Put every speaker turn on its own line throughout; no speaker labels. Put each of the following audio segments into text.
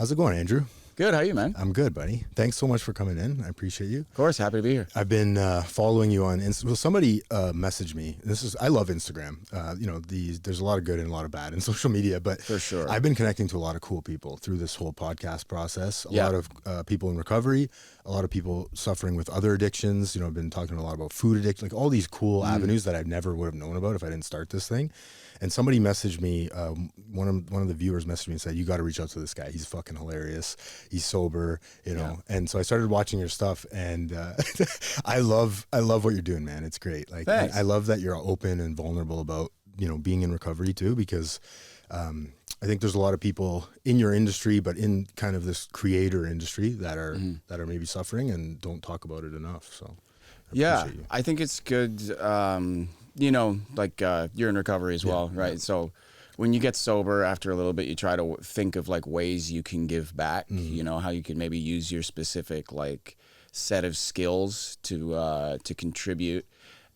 How's it going, Andrew?
Good. How are you, man?
I'm good, buddy. Thanks so much for coming in. I appreciate you.
Of course. Happy to be here.
I've been following you on Instagram. Well, somebody messaged me. I love Instagram. There's a lot of good and a lot of bad in social media, but
For sure.
I've been connecting to a lot of cool people through this whole podcast process. A lot of people in recovery, a lot of people suffering with other addictions. I've been talking a lot about food addiction, like all these cool avenues that I never would have known about if I didn't start this thing. And somebody messaged me, one of the viewers messaged me and said, you got to reach out to this guy. He's fucking hilarious. He's sober, And so I started watching your stuff, and I love what you're doing, man. It's great. Like I love that you're open and vulnerable about, being in recovery too, because I think there's a lot of people in your industry, but in kind of this creator industry that are maybe suffering and don't talk about it enough. So
I think it's good. You're in recovery as well, right? So when you get sober, after a little bit, you try to think of like ways you can give back, how you can maybe use your specific like set of skills to contribute.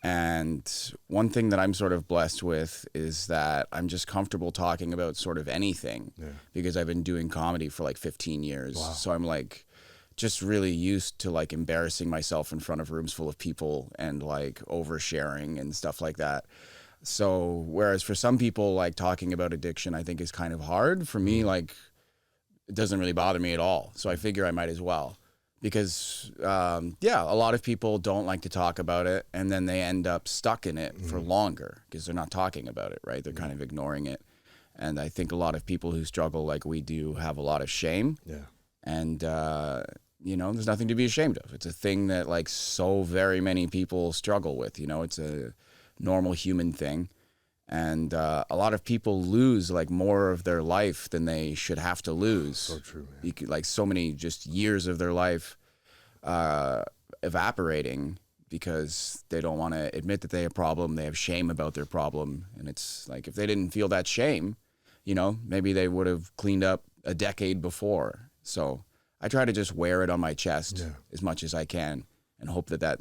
And one thing that I'm sort of blessed with is that I'm just comfortable talking about sort of anything because I've been doing comedy for like 15 years. Wow. So I'm like just really used to like embarrassing myself in front of rooms full of people and like oversharing and stuff like that. So whereas for some people, like talking about addiction, I think is kind of hard. For me, like it doesn't really bother me at all. So I figure I might as well because, a lot of people don't like to talk about it and then they end up stuck in it for longer because they're not talking about it, right? They're kind of ignoring it. And I think a lot of people who struggle like we do have a lot of shame. Yeah. And, there's nothing to be ashamed of. It's a thing that like so very many people struggle with, it's a normal human thing. And a lot of people lose like more of their life than they should have to lose.
So true.
Like so many just years of their life evaporating because they don't want to admit that they have a problem. They have shame about their problem. And it's like if they didn't feel that shame, maybe they would have cleaned up a decade before. So I try to just wear it on my chest as much as I can and hope that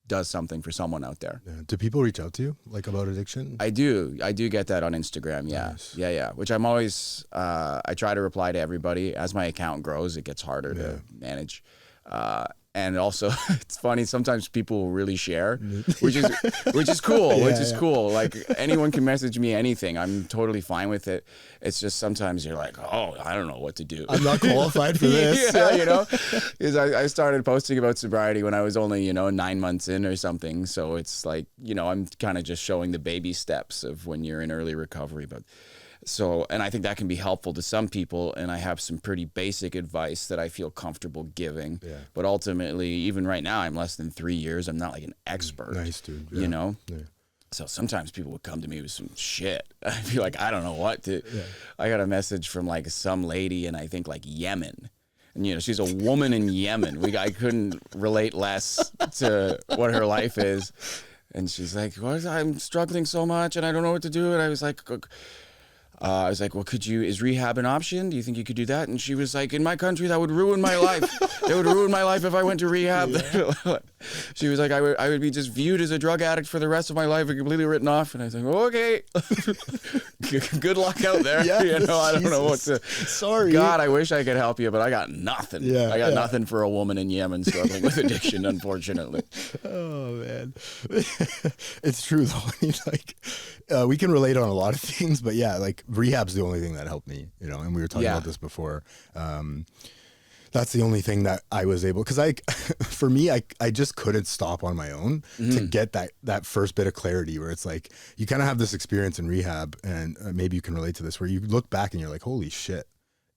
does something for someone out there.
Yeah. Do people reach out to you like about addiction?
I do get that on Instagram. Yeah. Nice. Yeah. Which I'm always, I try to reply to everybody. As my account grows, it gets harder to manage. And also, it's funny. Sometimes people will really share, which is cool. Cool. Like anyone can message me anything. I'm totally fine with it. It's just sometimes you're like, oh, I don't know what to do.
I'm not qualified for this.
Because I started posting about sobriety when I was only 9 months in or something. So it's like I'm kind of just showing the baby steps of when you're in early recovery, but. So, and I think that can be helpful to some people, and I have some pretty basic advice that I feel comfortable giving. Yeah. But ultimately, even right now, I'm less than 3 years. I'm not like an expert.
Nice, dude.
Yeah. So sometimes people would come to me with some shit. I feel like I don't know what to. Yeah. I got a message from like some lady in I think like Yemen. And she's a woman in Yemen. I couldn't relate less to what her life is. And she's like, I'm struggling so much and I don't know what to do. And I was like, well, is rehab an option? Do you think you could do that? And she was like, in my country, that would ruin my life. It would ruin my life if I went to rehab. Yeah. She was like, I would be just viewed as a drug addict for the rest of my life and completely written off. And I was like, okay, good luck out there. Yes, I don't know what to.
Sorry.
God, I wish I could help you, but I got nothing. Yeah, I got nothing for a woman in Yemen struggling with addiction, unfortunately.
Oh, man. It's true, though. We can relate on a lot of things, but like rehab's the only thing that helped me, and we were talking about this before. That's the only thing that I was able, because for me, I just couldn't stop on my own to get that first bit of clarity where it's like, you kind of have this experience in rehab, and maybe you can relate to this, where you look back and you're like, holy shit.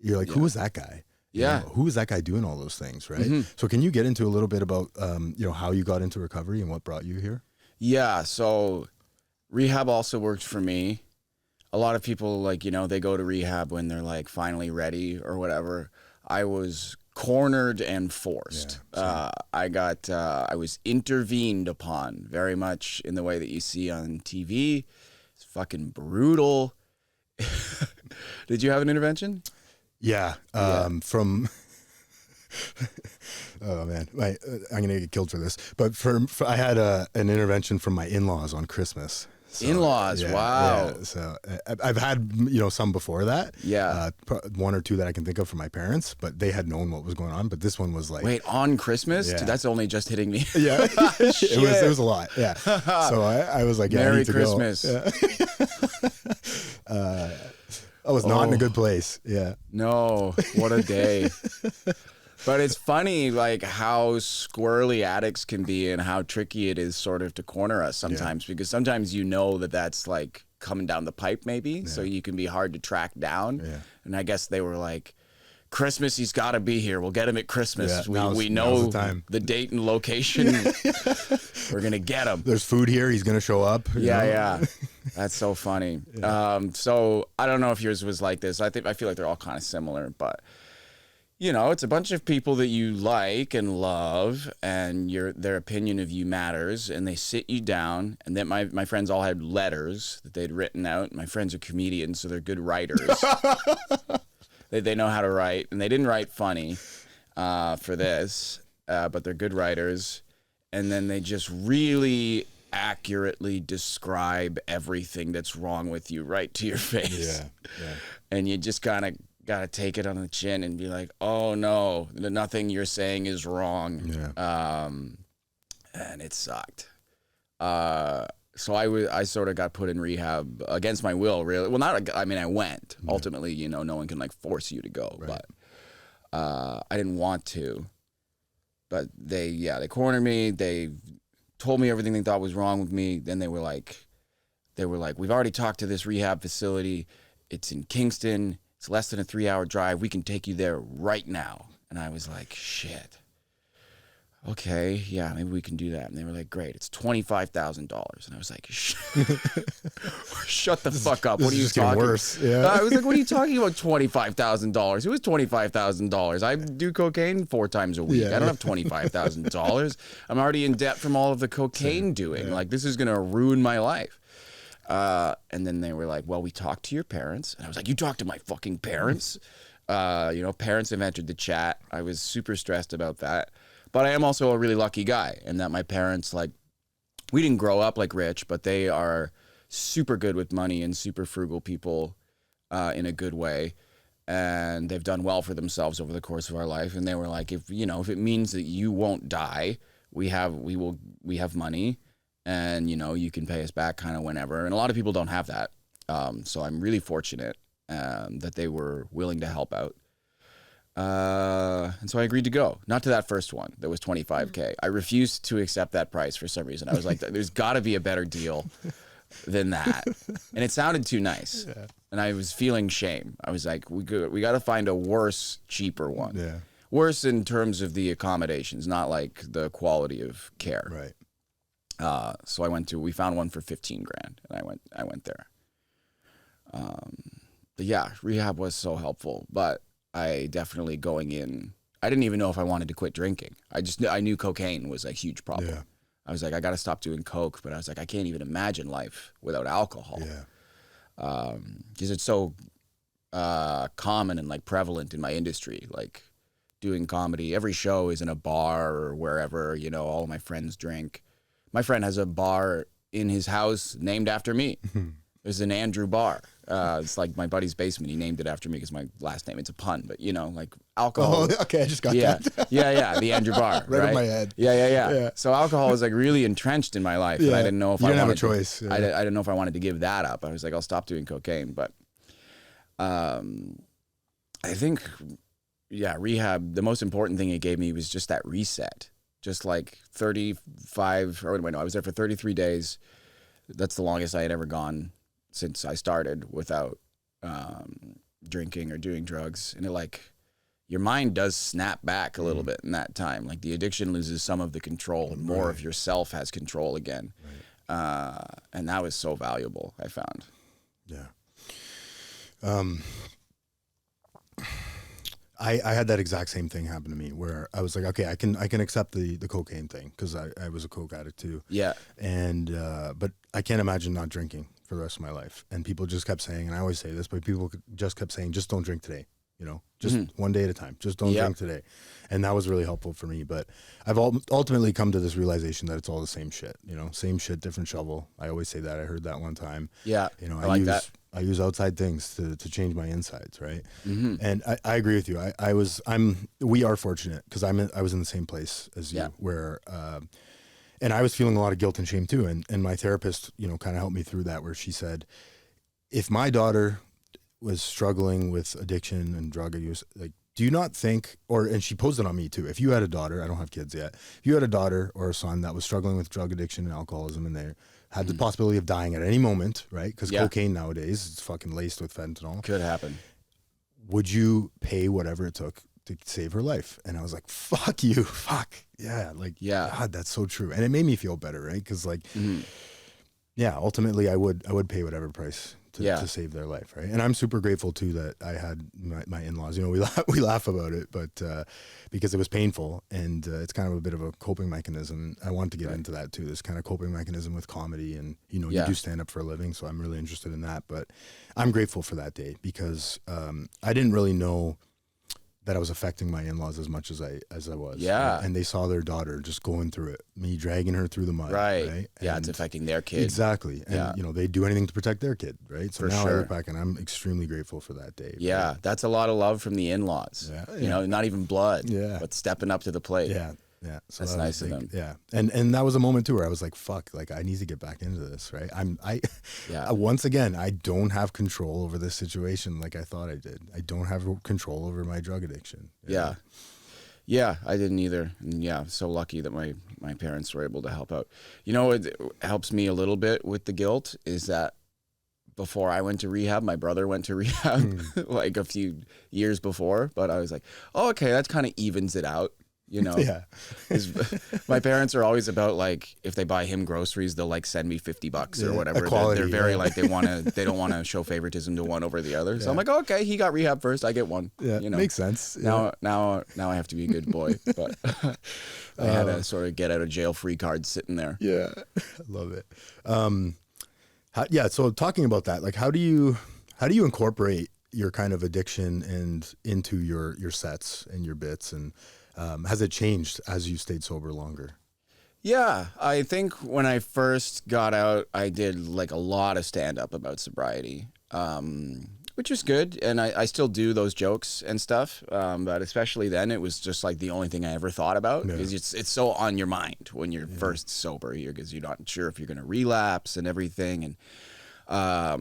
You're like, who was that guy?
Yeah.
Who was that guy doing all those things, right? Mm-hmm. So can you get into a little bit about, how you got into recovery and what brought you here?
Yeah, so rehab also worked for me. A lot of people, they go to rehab when they're, finally ready or whatever. I was cornered and forced. I was intervened upon very much in the way that you see on TV. It's fucking brutal. Did you have an intervention?
Yeah. From... Oh man, I'm gonna get killed for this. But I had an intervention from my in-laws on Christmas. So,
In-laws, wow.
Yeah. So I've had, some before that.
Yeah.
One or two that I can think of from my parents, but they had known what was going on. But this one was like,
wait, on Christmas?
Yeah.
Dude, that's only just hitting me.
Yeah, it was a lot. Yeah. So I was like, yeah,
Merry
I need to
Christmas.
go. Yeah. I was not in a good place. Yeah.
No, what a day. But it's funny, like, how squirrely addicts can be and how tricky it is sort of to corner us sometimes, because sometimes that's like coming down the pipe maybe, so you can be hard to track down. Yeah. And I guess they were like, Christmas, he's got to be here. We'll get him at Christmas.
Yeah,
we know
the
date and location. We're going to get him.
There's food here. He's going to show up.
Yeah. That's so funny. Yeah. So I don't know if yours was like this. I feel like they're all kind of similar, but it's a bunch of people that you like and love, and their opinion of you matters, and they sit you down. And then my friends all had letters that they'd written out. My friends are comedians, so they're good writers. They know how to write, and they didn't write funny for this, but they're good writers. And then they just really accurately describe everything that's wrong with you right to your face. Yeah. And you just kind of got to take it on the chin and be like, oh no, nothing you're saying is wrong. Yeah. And it sucked. So I sort of got put in rehab against my will, really. Well, I went. Yeah. Ultimately, no one can like force you to go, right. But I didn't want to. But they cornered me. They told me everything they thought was wrong with me. Then they were like, we've already talked to this rehab facility. It's in Kingston. It's less than a 3-hour drive. We can take you there right now. And I was like, shit. Okay, yeah, maybe we can do that. And they were like, great, it's $25,000. And I was like, shut the fuck up. What are you talking? Worse. Yeah. I was like, what are you talking about, $25,000? It was $25,000. I do cocaine 4 times a week. Yeah. I don't have $25,000. I'm already in debt from all of the cocaine doing. Yeah. Like, this is going to ruin my life. And then they were like, well, we talked to your parents. And I was like, you talked to my fucking parents? Parents have entered the chat. I was super stressed about that. But I am also a really lucky guy in that my parents, like, we didn't grow up like rich, but they are super good with money and super frugal people in a good way. And they've done well for themselves over the course of our life. And they were like, if it means that you won't die, we have money, and, you can pay us back kind of whenever. And a lot of people don't have that. So I'm really fortunate that they were willing to help out. And so I agreed to go, not to that first one that was $25K. I refused to accept that price for some reason. I was like, there's got to be a better deal than that. And it sounded too nice. Yeah. And I was feeling shame. I was like, we got to find a worse, cheaper one. Yeah. Worse in terms of the accommodations, not like the quality of care.
Right.
So we found one for $15,000, and I went there. But yeah, rehab was so helpful, but I definitely going in, I didn't even know if I wanted to quit drinking. I knew cocaine was a huge problem. Yeah. I was like, I got to stop doing coke, but I was like, I can't even imagine life without alcohol. Yeah. Because it's so common and like prevalent in my industry, like doing comedy. Every show is in a bar or wherever, all of my friends drink. My friend has a bar in his house named after me. There's an Andrew Barr. It's like my buddy's basement. He named it after me because my last name, it's a pun, but like alcohol.
Oh, okay. I just got that.
Yeah. The Andrew Barr. right
in my head.
Yeah. So alcohol was like really entrenched in my life. Yeah. And I didn't know if I wanted
have a choice.
I didn't know if I wanted to give that up. I was like, I'll stop doing cocaine. But I think, rehab, the most important thing it gave me was just that reset. Just like 35, or wait, no, I was there for 33 days. That's the longest I had ever gone since I started without drinking or doing drugs. And your mind does snap back a little bit in that time. Like the addiction loses some of the control and more of yourself has control again. Right. And that was so valuable, I found.
Yeah. I had that exact same thing happen to me where I was like, okay, I can accept the cocaine thing because I was a coke addict too.
Yeah.
And but I can't imagine not drinking for the rest of my life. And people just kept saying, and I always say this, but people just kept saying, just don't drink today. you know, just one day at a time. Just don't drink today. And that was really helpful for me. But I've ultimately come to this realization that it's all the same shit, you know, same shit, different shovel. I always say that. I heard that one time.
Yeah.
You know,
I
I use outside things to change my insides. Right. And I agree with you. We are fortunate because I was in the same place as you where, and I was feeling a lot of guilt and shame too. And my therapist, you know, kind of helped me through that, where she said, if my daughter was struggling with addiction and drug use, like, do you not think, and she posed it on me too, if you had a daughter, I don't have kids yet, if you had a daughter or a son that was struggling with drug addiction and alcoholism, and they had the possibility of dying at any moment, right? Because cocaine nowadays is fucking laced with fentanyl.
Could happen.
Would you pay whatever it took to save her life? And I was like, fuck you. Fuck. Yeah. Like, God, that's so true. And it made me feel better, right? Because like, ultimately I would pay whatever price to save their life, right? And I'm super grateful too that I had my in-laws. You know, we laugh about it, but because it was painful, and it's kind of a bit of a coping mechanism. I want to get into that too, this kind of coping mechanism with comedy, and you know, you do stand up for a living, so I'm really interested in that. But I'm grateful for that day because I didn't really know that I was affecting my in-laws as much as I was. Yeah. And they saw their daughter just going through it, me dragging her through the mud. Right.
Yeah, it's affecting their kid.
Exactly. And, you know, they'd do anything to protect their kid, right? So now I look back and I'm extremely grateful for that day.
Yeah, right? That's a lot of love from the in-laws. Yeah. You know, not even blood, but stepping up to the plate.
Yeah. Yeah. So
that's nice of them.
Yeah. And that was a moment too where I was like, fuck, like I need to get back into this, right? Once again, I don't have control over this situation like I thought I did. I don't have control over my drug addiction.
Yeah. Yeah, I didn't either. And yeah, so lucky that my parents were able to help out. You know, it helps me a little bit with the guilt is that before I went to rehab, my brother went to rehab like a few years before, but I was like, oh, okay, that kind of evens it out. You know, my parents are always about like, if they buy him groceries, they'll like send me $50 or whatever.
Equality,
they're very like, they don't want to show favoritism to one over the other. So I'm like, okay, he got rehab first. I get one. Yeah. You know,
makes sense.
Now I have to be a good boy, but I had a sort of get out of jail free card sitting there.
Yeah. I love it. So talking about that, like, how do you incorporate your kind of addiction and into your sets and your bits, and has it changed as you stayed sober longer?
Yeah, I think when I first got out, I did like a lot of stand-up about sobriety, which is good. And I still do those jokes and stuff. But especially then, it was just like the only thing I ever thought about because it's so on your mind when you're first sober, because you're not sure if you're going to relapse and everything. And I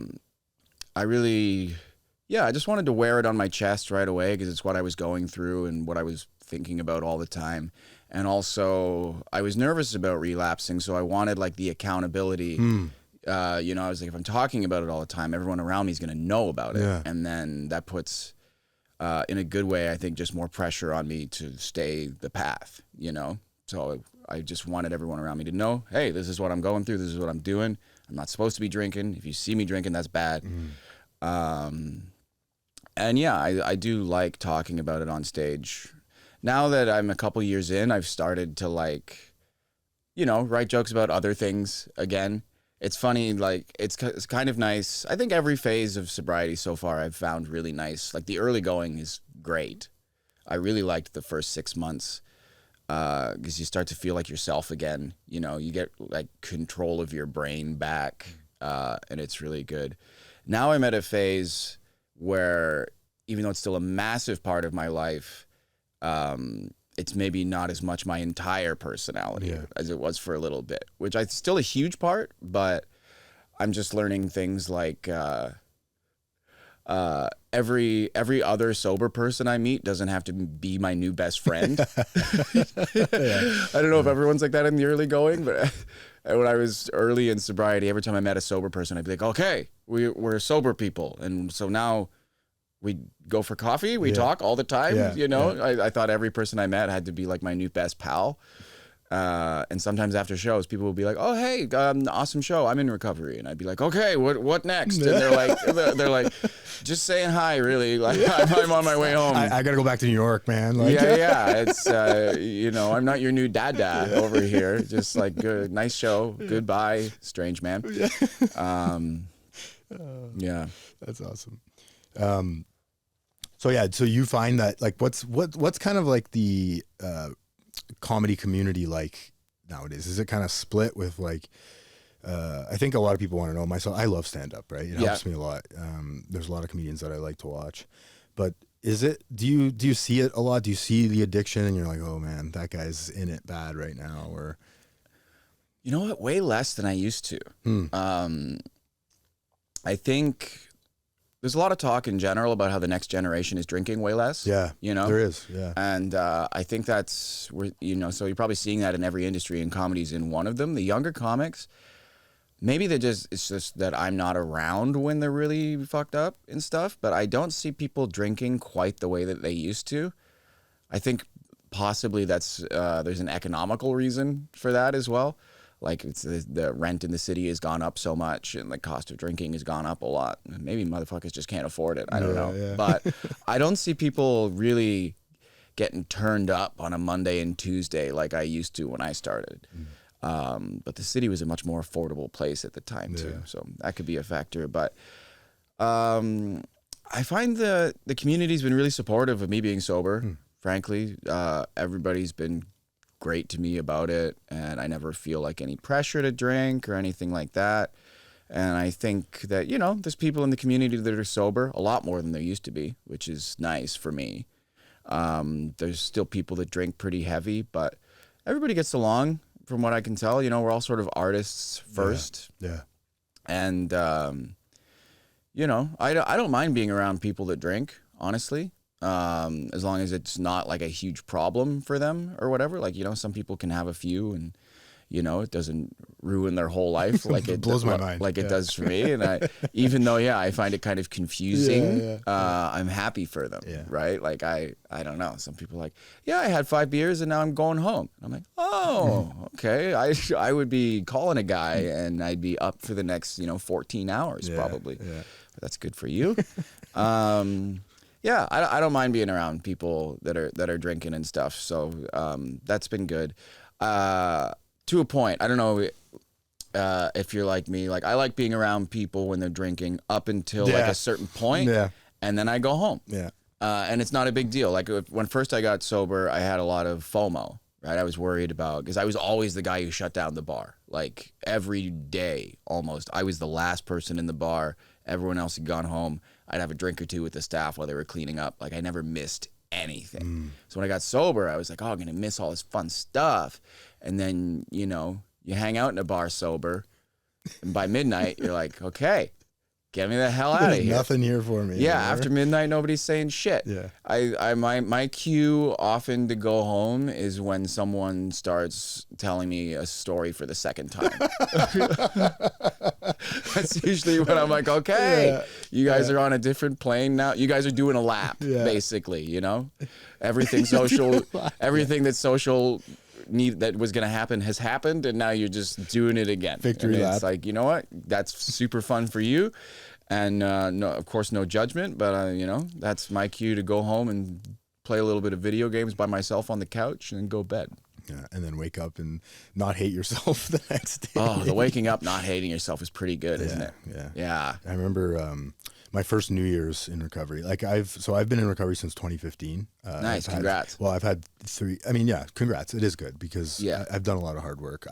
just wanted to wear it on my chest right away because it's what I was going through and what I was thinking about all the time. And also I was nervous about relapsing, so I wanted like the accountability. You know, I was like, if I'm talking about it all the time, everyone around me is going to know about it. And then that puts, in a good way, I think, just more pressure on me to stay the path, you know? So I just wanted everyone around me to know, hey, this is what I'm going through. This is what I'm doing. I'm not supposed to be drinking. If you see me drinking, that's bad. And yeah, I do like talking about it on stage. Now that I'm a couple years in, I've started to like, you know, write jokes about other things again. It's funny, like it's kind of nice. I think every phase of sobriety so far I've found really nice. Like the early going is great. I really liked the first 6 months because you start to feel like yourself again. You know, you get like control of your brain back, and it's really good. Now I'm at a phase where even though it's still a massive part of my life, it's maybe not as much my entire personality as it was for a little bit, which is still a huge part, but I'm just learning things like every other sober person I meet doesn't have to be my new best friend. I don't know if everyone's like that in the early going, but when I was early in sobriety, every time I met a sober person, I'd be like, okay, we're sober people. And so now we go for coffee, we talk all the time, you know? I thought every person I met had to be like my new best pal. And sometimes after shows, people will be like, oh, hey, awesome show. I'm in recovery. And I'd be like, okay, what next? And they're like, just saying hi, really. Like, I'm on my way home.
I got to go back to New York, man. Like,
it's, you know, I'm not your new dada over here. Just like, good, nice show. Goodbye, strange man.
Yeah. That's awesome. So yeah, so you find that like what's kind of like the comedy community like nowadays? Is it kind of split with like I think a lot of people want to know myself. I love stand-up, right? It helps me a lot. There's a lot of comedians that I like to watch. But is it, do you see it a lot? Do you see the addiction and you're like, oh man, that guy's in it bad right now? Or,
you know what? Way less than I used to. I think there's a lot of talk in general about how the next generation is drinking way less.
Yeah,
you know,
there is. Yeah.
And I think so you're probably seeing that in every industry, and comedy's in one of them. The younger comics, maybe it's just that I'm not around when they're really fucked up and stuff, but I don't see people drinking quite the way that they used to. I think possibly there's an economical reason for that as well. Like it's the rent in the city has gone up so much and the cost of drinking has gone up a lot. Maybe motherfuckers just can't afford it. I don't know. Yeah. But I don't see people really getting turned up on a Monday and Tuesday like I used to when I started. But the city was a much more affordable place at the time too. So that could be a factor. But I find the community's been really supportive of me being sober, frankly. Everybody's been great to me about it, and I never feel like any pressure to drink or anything like that. And I think that, you know, there's people in the community that are sober, a lot more than there used to be, which is nice for me. There's still people that drink pretty heavy, but everybody gets along from what I can tell. You know, we're all sort of artists first.
Yeah.
And, you know, I don't mind being around people that drink, honestly. As long as it's not like a huge problem for them or whatever. Like, you know, some people can have a few and, you know, it doesn't ruin their whole life like it
blows my mind.
Like it does for me. And even though, I find it kind of confusing, I'm happy for them, right? Like I don't know. Some people are like, I had 5 beers and now I'm going home. I'm like, oh, okay. I would be calling a guy and I'd be up for the next, 14 hours probably. Yeah. But that's good for you. Yeah, I don't mind being around people that are drinking and stuff. So that's been good. To a point, I don't know if you're like me. Like I like being around people when they're drinking up until like a certain point, and then I go home. Yeah, and it's not a big deal. Like when first I got sober, I had a lot of FOMO. Right, I was worried about because I was always the guy who shut down the bar. Like every day, almost, I was the last person in the bar. Everyone else had gone home. I'd have a drink or two with the staff while they were cleaning up. Like I never missed anything. So when I got sober, I was like, oh, I'm going to miss all this fun stuff. And then, you hang out in a bar sober. And by midnight, you're like, okay, get me the hell out of here.
Nothing here for me.
Yeah, after midnight, nobody's saying shit. Yeah. My cue often to go home is when someone starts telling me a story for the second time. That's usually when I'm like, okay, you guys are on a different plane now. You guys are doing a lap, basically, Everything social, everything that's social that was going to happen has happened, and now you're just doing it again.
Victory lap.
It's like, you know what? That's super fun for you. And no, of course, no judgment, but, that's my cue to go home and play a little bit of video games by myself on the couch and then go bed.
Yeah, and then wake up and not hate yourself the next day.
Oh, the waking up not hating yourself is pretty good, isn't it?
Yeah. I remember my first New Year's in recovery. Like I've been in recovery since 2015.
Nice, congrats.
I've had 3. I mean, congrats. It is good because I've done a lot of hard work.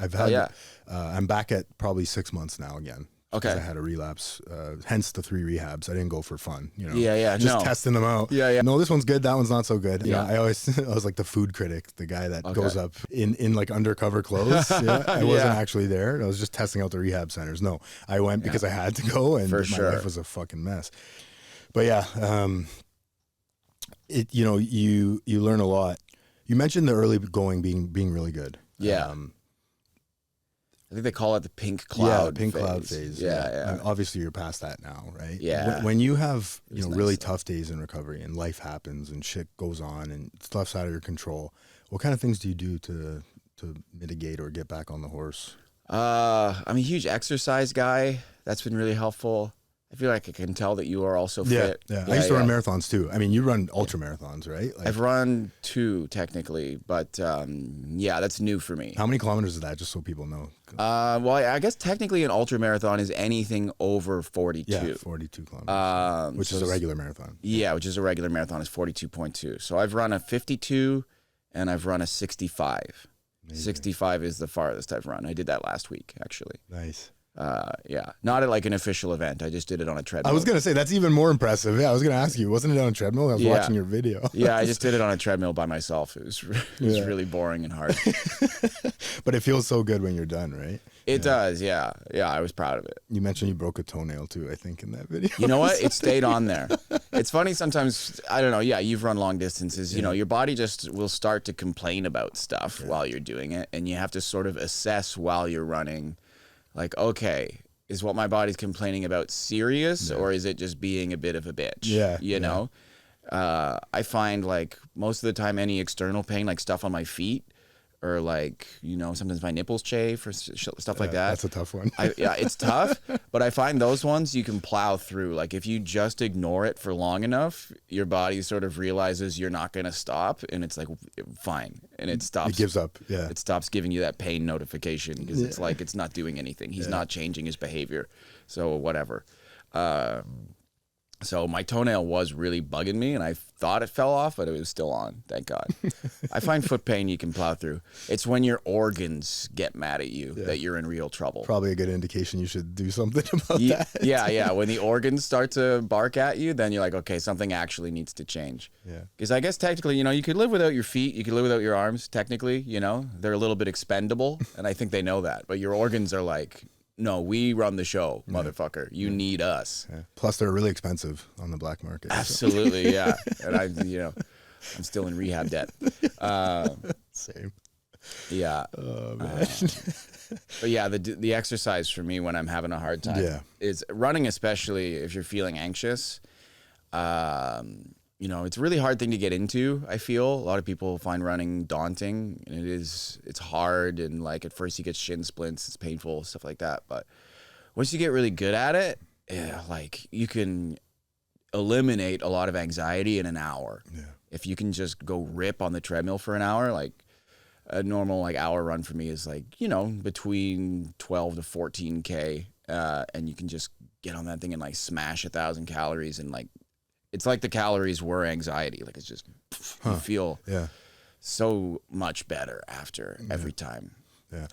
I'm back at probably 6 months now again. Okay. I had a relapse, hence the 3 rehabs. I didn't go for fun, just testing them out. No, this one's good. That one's not so good. I was like the food critic, the guy that goes up in like undercover clothes. I wasn't actually there. I was just testing out the rehab centers. No, I went because I had to go, and my life was a fucking mess. But you learn a lot. You mentioned the early going being really good.
Yeah. I think they call it the pink cloud phase.
Cloud phase. Yeah. Obviously, you're past that now, right?
Yeah.
When you have really tough days in recovery and life happens and shit goes on and stuff's out of your control, what kind of things do you do to mitigate or get back on the horse?
I'm a huge exercise guy. That's been really helpful. I feel like I can tell that you are also fit.
Yeah. I used to run marathons too. I mean, you run ultra marathons, right? Like,
I've run 2 technically, but yeah, that's new for me.
how many kilometers is that, just so people know?
Well, I guess technically an ultra marathon is anything over 42.
Yeah, 42 kilometers, which is a regular marathon.
Yeah, which is a regular marathon is 42.2. So I've run a 52 and I've run a 65. Amazing. 65 is the farthest I've run. I did that last week, actually.
Nice.
Yeah, not at like an official event. I just did it on a treadmill.
I was gonna say that's even more impressive. Yeah, I was gonna ask you, wasn't it on a treadmill? I was watching your video.
Yeah, I just did it on a treadmill by myself. It was really boring and hard.
But it feels so good when you're done, right?
It does, yeah. Yeah, I was proud of it.
You mentioned you broke a toenail too, I think, in that video.
You know what? It stayed on there. It's funny sometimes, I don't know, yeah, you've run long distances, you know, your body just will start to complain about stuff while you're doing it, and you have to sort of assess while you're running, like, okay, is what my body's complaining about serious, or is it just being a bit of a bitch?
Yeah.
You know? I find, like, most of the time any external pain, like stuff on my feet, or like, you know, sometimes my nipples chafe or stuff like that.
That's a tough one.
Yeah, it's tough, but I find those ones you can plow through. Like if you just ignore it for long enough, your body sort of realizes you're not going to stop, and it's like, fine. And it stops.
It gives up, yeah.
It stops giving you that pain notification because it's like it's not doing anything. He's not changing his behavior. So whatever. So my toenail was really bugging me, and I thought it fell off, but it was still on, thank God. I find foot pain you can plow through. It's when your organs get mad at you that you're in real trouble.
Probably a good indication you should do something about that.
Yeah. When the organs start to bark at you, then you're like, okay, something actually needs to change.
Yeah.
Because I guess technically, you know, you could live without your feet, you could live without your arms, technically, you know. They're a little bit expendable, and I think they know that. But your organs are like, no, we run the show, motherfucker. You need us.
Yeah. Plus, they're really expensive on the black market.
Absolutely, yeah. And I'm still in rehab debt.
Same.
Yeah.
Oh, man.
But yeah, the exercise for me when I'm having a hard time is running, especially if you're feeling anxious. You know, it's a really hard thing to get into, I feel. A lot of people find running daunting, and it's hard, and like at first you get shin splints, it's painful, stuff like that. But once you get really good at it, like you can eliminate a lot of anxiety in an hour. Yeah. If you can just go rip on the treadmill for an hour, like a normal like hour run for me is like, you know, between 12 to 14K, and you can just get on that thing and like smash 1,000 calories, and like, it's like the calories were anxiety. Like it's just, you feel so much better after every time.
Yeah.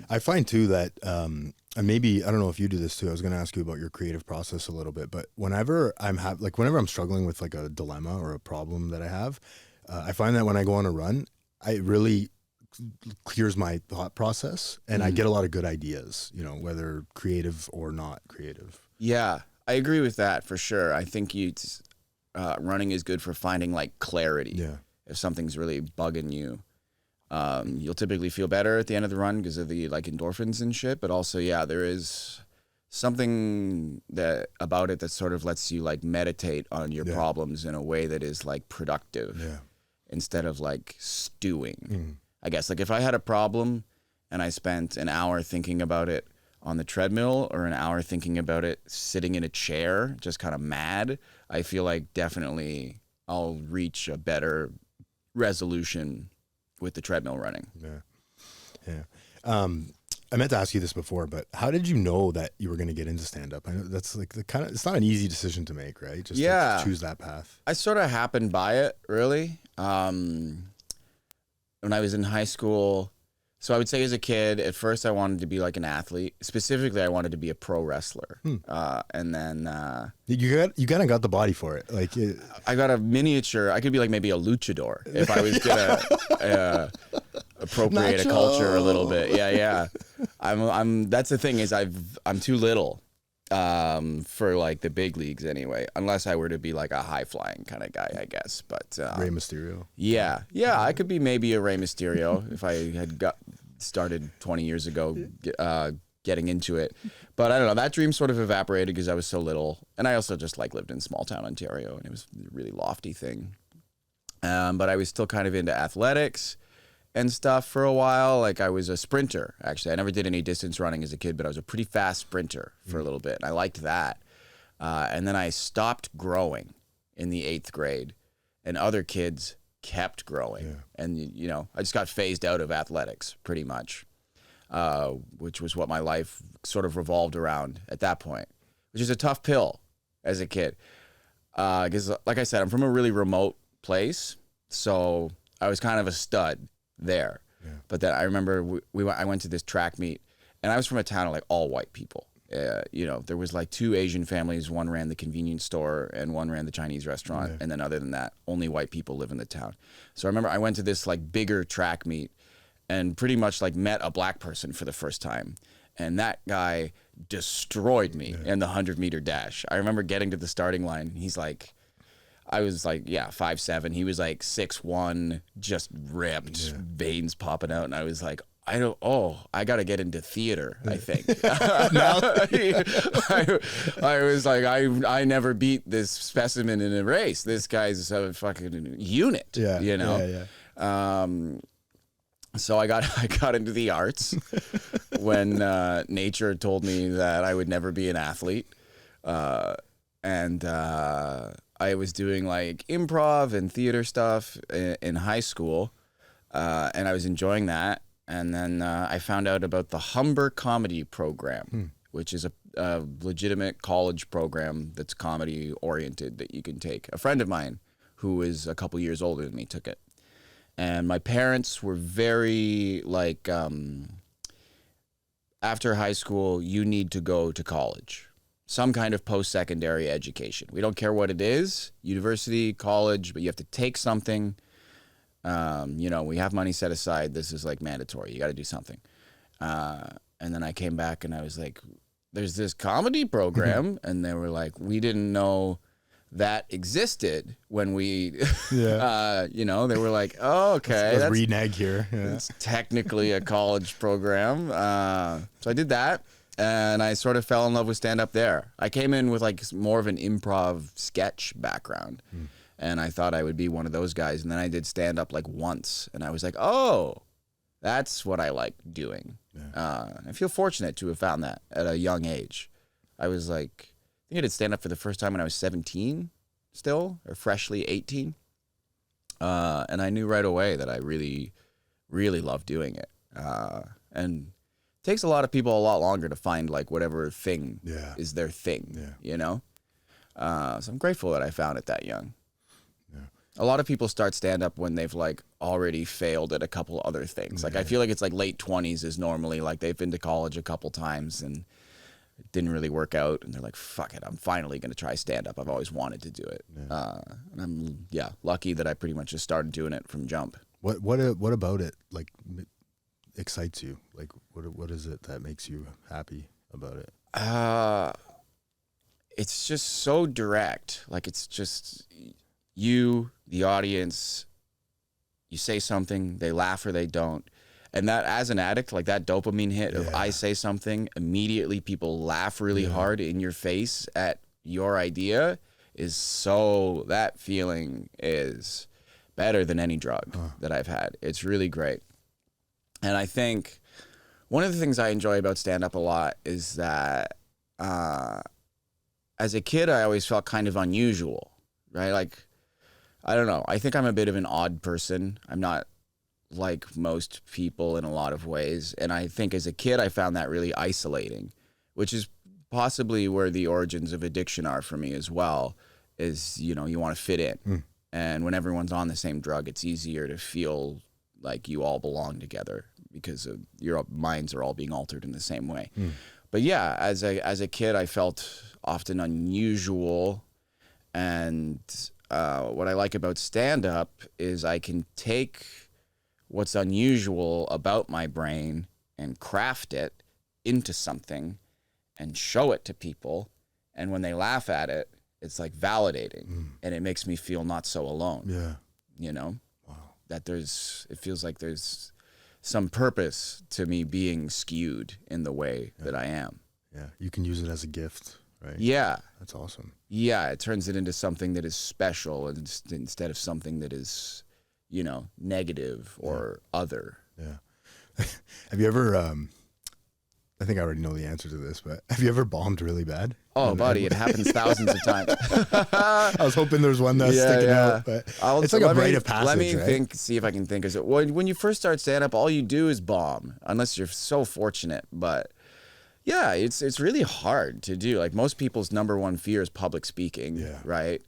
I find too that, and maybe, I don't know if you do this too. I was going to ask you about your creative process a little bit, but whenever whenever I'm struggling with like a dilemma or a problem that I have, I find that when I go on a run, it really clears my thought process, and I get a lot of good ideas, you know, whether creative or not creative.
Yeah, I agree with that for sure. I think running is good for finding like clarity. Yeah. If something's really bugging you, you'll typically feel better at the end of the run because of the like endorphins and shit. But also, there is something about it that sort of lets you like meditate on your problems in a way that is like productive instead of like stewing. I guess like if I had a problem and I spent an hour thinking about it on the treadmill or an hour thinking about it sitting in a chair, just kind of mad, I feel like definitely I'll reach a better resolution with the treadmill running.
Yeah. I meant to ask you this before, but how did you know that you were going to get into stand-up? I know that's like it's not an easy decision to make, right? Just to choose that path.
I sort of happened by it, really. When I was in high school, so I would say as a kid, at first I wanted to be like an athlete. Specifically, I wanted to be a pro wrestler. And then
you kind of got the body for it. Like
I got a miniature. I could be like maybe a luchador if I was gonna appropriate a culture a little bit. Yeah. I'm. That's the thing is I'm too little for like the big leagues anyway. Unless I were to be like a high flying kind of guy, I guess. But
Rey Mysterio.
Yeah. I could be maybe a Rey Mysterio if I had got started 20 years ago getting into it. But I don't know, that dream sort of evaporated because I was so little, and I also just like lived in small town Ontario, and it was a really lofty thing. But I was still kind of into athletics and stuff for a while. Like I was a sprinter, actually. I never did any distance running as a kid, but I was a pretty fast sprinter for a little bit, and I liked that. And then I stopped growing in the 8th grade, and other kids kept growing.
Yeah.
And, you know, I just got phased out of athletics pretty much, which was what my life sort of revolved around at that point, which is a tough pill as a kid. Because, like I said, I'm from a really remote place, so I was kind of a stud there.
Yeah.
But then I remember I went to this track meet, and I was from a town of like all white people. You know, there was like 2 Asian families. One ran the convenience store and one ran the Chinese restaurant.
Yeah.
And then other than that, only white people live in the town. So I remember I went to this like bigger track meet and pretty much like met a black person for the first time. And that guy destroyed me in the 100-meter dash. I remember getting to the starting line. He's like, I was like, 5'7". He was like 6'1", just ripped, veins popping out. And I was like, I got to get into theater, I think. I was like, I never beat this specimen in a race. This guy's a fucking unit, you know? So I got into the arts when nature told me that I would never be an athlete. And I was doing like improv and theater stuff in high school, and I was enjoying that. And then I found out about the Humber Comedy Program, which is a legitimate college program that's comedy oriented that you can take. A friend of mine who is a couple years older than me took it. And my parents were very like, after high school, you need to go to college. Some kind of post-secondary education. We don't care what it is, university, college, but you have to take something. You know, we have money set aside. This is like mandatory. You got to do something. And then I came back and I was like, there's this comedy program. And they were like, we didn't know that existed when we, you know, they were like, oh, okay.
Let's renege here. Yeah.
It's technically a college program. So I did that. And I sort of fell in love with stand-up there. I came in with like more of an improv sketch background. And I thought I would be one of those guys. And then I did stand-up like once. And I was like, oh, that's what I like doing. Yeah. I feel fortunate to have found that at a young age. I was like, I think I did stand-up for the first time when I was 17 still, or freshly 18. And I knew right away that I really, really loved doing it. And it takes a lot of people a lot longer to find like whatever thing is their thing, you know? So I'm grateful that I found it that young. A lot of people start stand-up when they've like already failed at a couple other things. Like I feel like it's like late 20s is normally like they've been to college a couple times and it didn't really work out. And they're like, fuck it, I'm finally going to try stand-up. I've always wanted to do it. And I'm lucky that I pretty much just started doing it from jump.
What about it like excites you? Like what is it that makes you happy about it?
It's just so direct. Like it's just you, the audience, you say something, they laugh or they don't. And that, as an addict, like that dopamine hit of I say something, immediately people laugh really hard in your face at your idea that feeling is better than any drug that I've had. It's really great. And I think one of the things I enjoy about stand-up a lot is that as a kid, I always felt kind of unusual, right? Like, I don't know. I think I'm a bit of an odd person. I'm not like most people in a lot of ways. And I think as a kid, I found that really isolating, which is possibly where the origins of addiction are for me as well, is, you know, you want to fit in. And when everyone's on the same drug, it's easier to feel like you all belong together because of your minds are all being altered in the same way. But yeah, as a kid, I felt often unusual. And what I like about stand-up is I can take what's unusual about my brain and craft it into something and show it to people. And when they laugh at it, it's like validating and it makes me feel not so alone. Yeah. You know? Wow. That it feels like there's some purpose to me being skewed in the way that I am.
Yeah. You can use it as a gift, right?
Yeah.
That's awesome.
Yeah. It turns it into something that is special instead of something that is, you know, negative or other.
Yeah. Have you ever I think I already know the answer to this, but have you ever bombed really bad?
Oh, buddy, it happens thousands of times.
I was hoping there was one that's sticking out, but it's like a rite of passage.
Let me
right?
see if I can think of it. When you first start stand-up, all you do is bomb, unless you're so fortunate. But yeah, it's really hard to do. Like most people's number one fear is public speaking, right?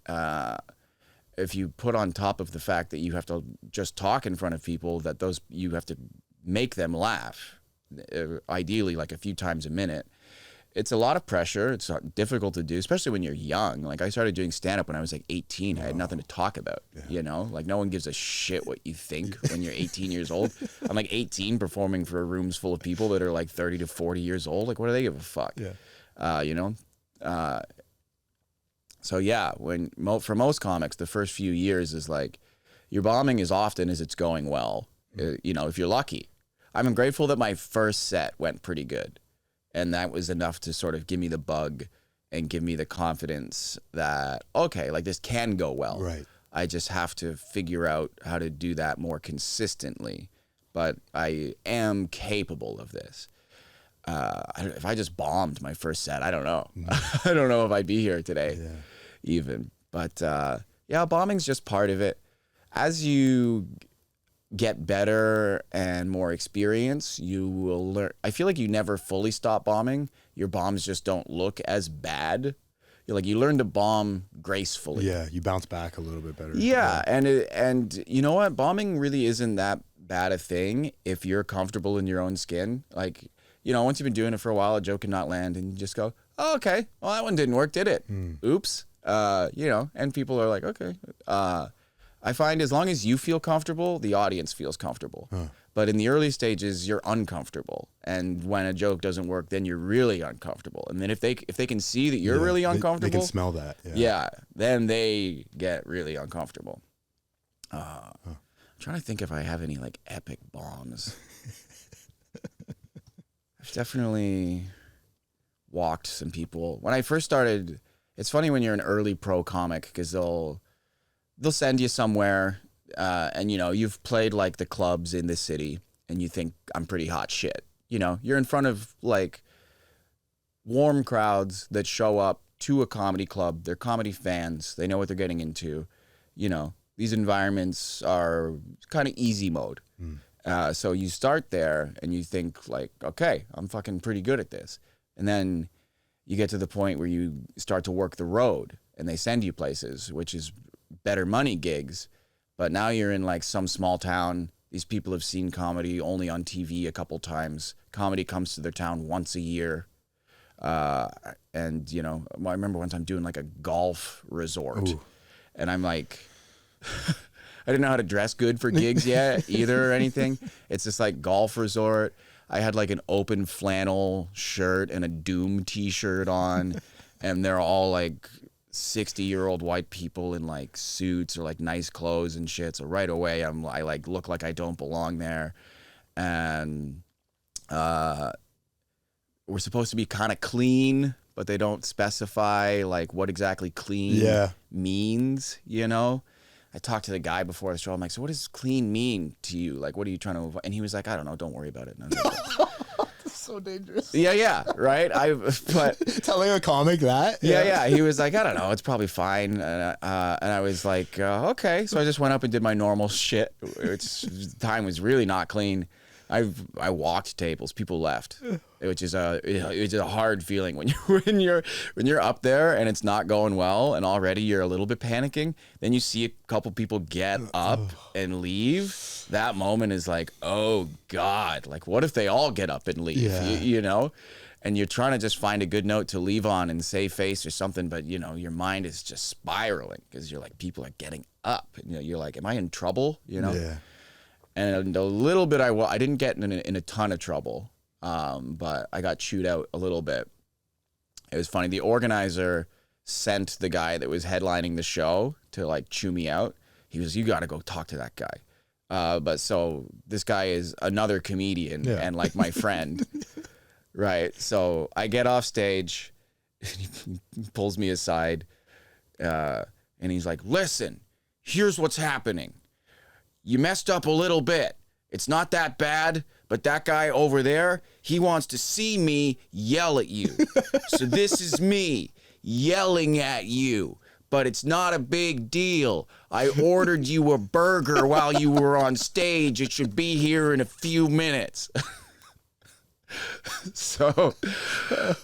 If you put on top of the fact that you have to just talk in front of people, you have to make them laugh, ideally like a few times a minute. It's a lot of pressure. It's difficult to do, especially when you're young. Like I started doing stand-up when I was like 18. I had nothing to talk about, you know? Like no one gives a shit what you think when you're 18 years old. I'm like 18 performing for rooms full of people that are like 30 to 40 years old. Like what do they give a fuck? Yeah. You know? So yeah, for most comics, the first few years is like you're bombing as often as it's going well, you know, if you're lucky. I'm grateful that my first set went pretty good. And that was enough to sort of give me the bug and give me the confidence that, okay, like this can go well.
Right.
I just have to figure out how to do that more consistently. But I am capable of this. If I just bombed my first set, I don't know. I don't know if I'd be here today even. But yeah, bombing's just part of it. As you get better and more experience, you will learn. I feel like you never fully stop bombing. Your bombs just don't look as bad. You learn to bomb gracefully.
Yeah, you bounce back a little bit better.
Yeah, and you know what? Bombing really isn't that bad a thing if you're comfortable in your own skin. Like, you know, once you've been doing it for a while, a joke can not land, and you just go, oh, okay, well, that one didn't work, did it? Oops. You know, and people are like, okay. I find as long as you feel comfortable, the audience feels comfortable. But in the early stages, you're uncomfortable. And when a joke doesn't work, then you're really uncomfortable. And then if they can see that you're really uncomfortable,
they can smell that.
Yeah, then they get really uncomfortable. I'm trying to think if I have any like epic bombs. I've definitely walked some people. When I first started, it's funny when you're an early pro comic because they'll send you somewhere and, you know, you've played like the clubs in this city and you think I'm pretty hot shit. You know, you're in front of like warm crowds that show up to a comedy club. They're comedy fans. They know what they're getting into. You know, these environments are kind of easy mode. So you start there and you think like, okay, I'm fucking pretty good at this. And then you get to the point where you start to work the road and they send you places, which is better money gigs, but now you're in like some small town. These people have seen comedy only on TV a couple times. Comedy comes to their town once a year. And, you know, I remember one time doing like a golf resort. Ooh. And I'm like, I didn't know how to dress good for gigs yet either or anything. It's just like golf resort. I had like an open flannel shirt and a Doom t-shirt on, and they're all like 60-year-old white people in like suits or like nice clothes and shit. So right away I like look like I don't belong there. And we're supposed to be kind of clean, but they don't specify like what exactly clean means, you know? I talked to the guy before the show. I'm like, so what does clean mean to you? Like, what are you trying to avoid? And he was like, I don't know. Don't worry about it. And I was like,
that's so dangerous.
Yeah, right? But
telling a comic that?
Yeah. He was like, I don't know. It's probably fine. And I was like, okay. So I just went up and did my normal shit. Time was really not clean. I walked tables. People left, which is a hard feeling when you're up there and it's not going well and already you're a little bit panicking. Then you see a couple people get up and leave. That moment is like, oh God, like what if they all get up and leave? You know, and you're trying to just find a good note to leave on and save face or something, but you know your mind is just spiraling because you're like people are getting up. And, you know, you're like, am I in trouble? You know. Yeah. And a little bit, I didn't get in a ton of trouble, but I got chewed out a little bit. It was funny. The organizer sent the guy that was headlining the show to like chew me out. He was, you got to go talk to that guy. But so this guy is another comedian and like my friend, right? So I get off stage, and he pulls me aside, and he's like, listen, here's what's happening. You messed up a little bit. It's not that bad, but that guy over there, he wants to see me yell at you. So this is me yelling at you, but it's not a big deal. I ordered you a burger while you were on stage. It should be here in a few minutes. So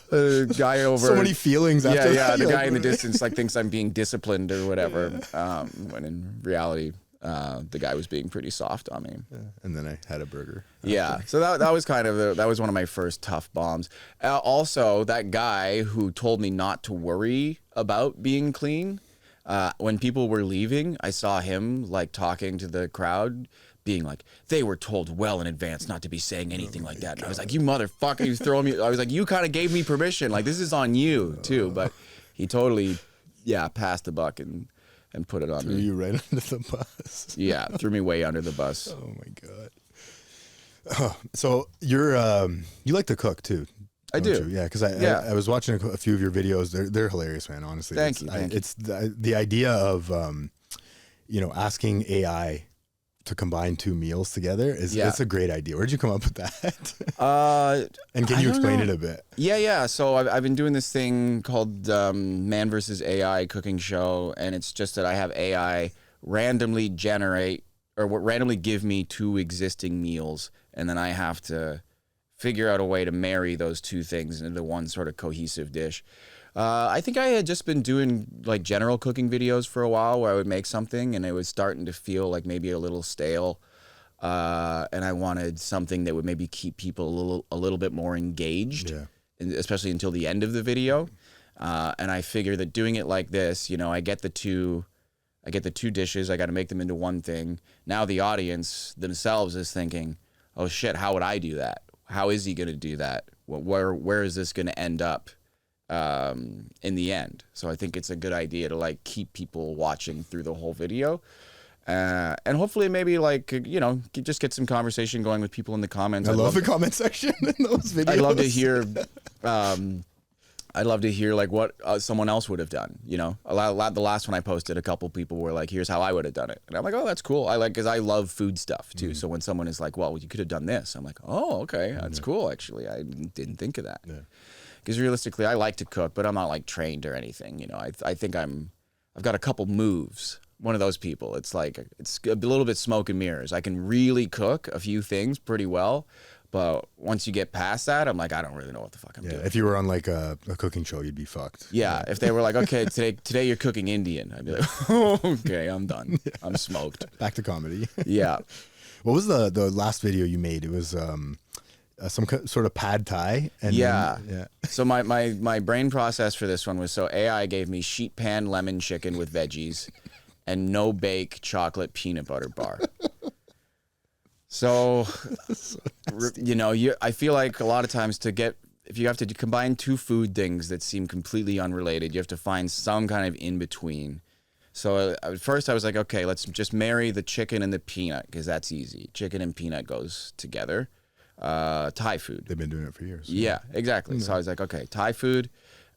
the guy over,
so many feelings after that.
The guy in the distance like thinks I'm being disciplined or whatever, when in reality the guy was being pretty soft on me.
And then I had a burger after.
Yeah, so that was kind of that was one of my first tough bombs. Also, that guy who told me not to worry about being clean, when people were leaving, I saw him like talking to the crowd, being like, they were told well in advance not to be saying anything like that. And I was like, you motherfucker, you throwing me. I was like, you kind of gave me permission. Like, this is on you too. But he totally, passed the buck and put it on
threw
me.
you right under the bus.
Yeah, threw me way under the bus.
Oh my God. Oh, so you're you like to cook too?
I do.
You? Yeah, because I was watching a few of your videos. They're hilarious, man. Honestly,
Thank you.
It's the idea of asking AI to combine two meals together it's a great idea. Where'd you come up with that? And can you explain it a bit?
Yeah. So I've been doing this thing called Man versus AI cooking show, and it's just that I have AI randomly generate or randomly give me two existing meals, and then I have to figure out a way to marry those two things into one sort of cohesive dish. I think I had just been doing like general cooking videos for a while where I would make something and it was starting to feel like maybe a little stale. And I wanted something that would maybe keep people a little bit more engaged, especially until the end of the video. And I figure that doing it like this, I get the two dishes. I got to make them into one thing. Now the audience themselves is thinking, oh shit, how would I do that? How is he going to do that? Where is this going to end up? In the end. So I think it's a good idea to like keep people watching through the whole video. And hopefully maybe like, just get some conversation going with people in the comments.
I love the comment section in those videos.
I'd love to hear like what someone else would have done. The last one I posted, a couple people were like, here's how I would have done it. And I'm like, oh, that's cool. Because I love food stuff too. Mm-hmm. So when someone is like, well, you could have done this. I'm like, oh, okay. That's cool. Actually, I didn't think of that. Yeah. Because realistically, I like to cook, but I'm not like trained or anything. I think I've got a couple moves. One of those people. It's like, it's a little bit smoke and mirrors. I can really cook a few things pretty well, but once you get past that, I'm like, I don't really know what the fuck I'm doing.
If you were on like a cooking show, you'd be fucked.
Yeah, if they were like, okay, today you're cooking Indian, I'd be like, oh, okay, I'm done. I'm smoked.
Back to comedy.
Yeah.
What was the last video you made? It was some sort of pad thai. And
So my brain process for this one was, so AI gave me sheet pan lemon chicken with veggies and no bake chocolate peanut butter bar. So, I feel like a lot of times if you have to combine two food things that seem completely unrelated, you have to find some kind of in between. So at first I was like, okay, let's just marry the chicken and the peanut because that's easy. Chicken and peanut goes together. Thai food.
They've been doing it for years.
Yeah, exactly. So I was like, okay, Thai food.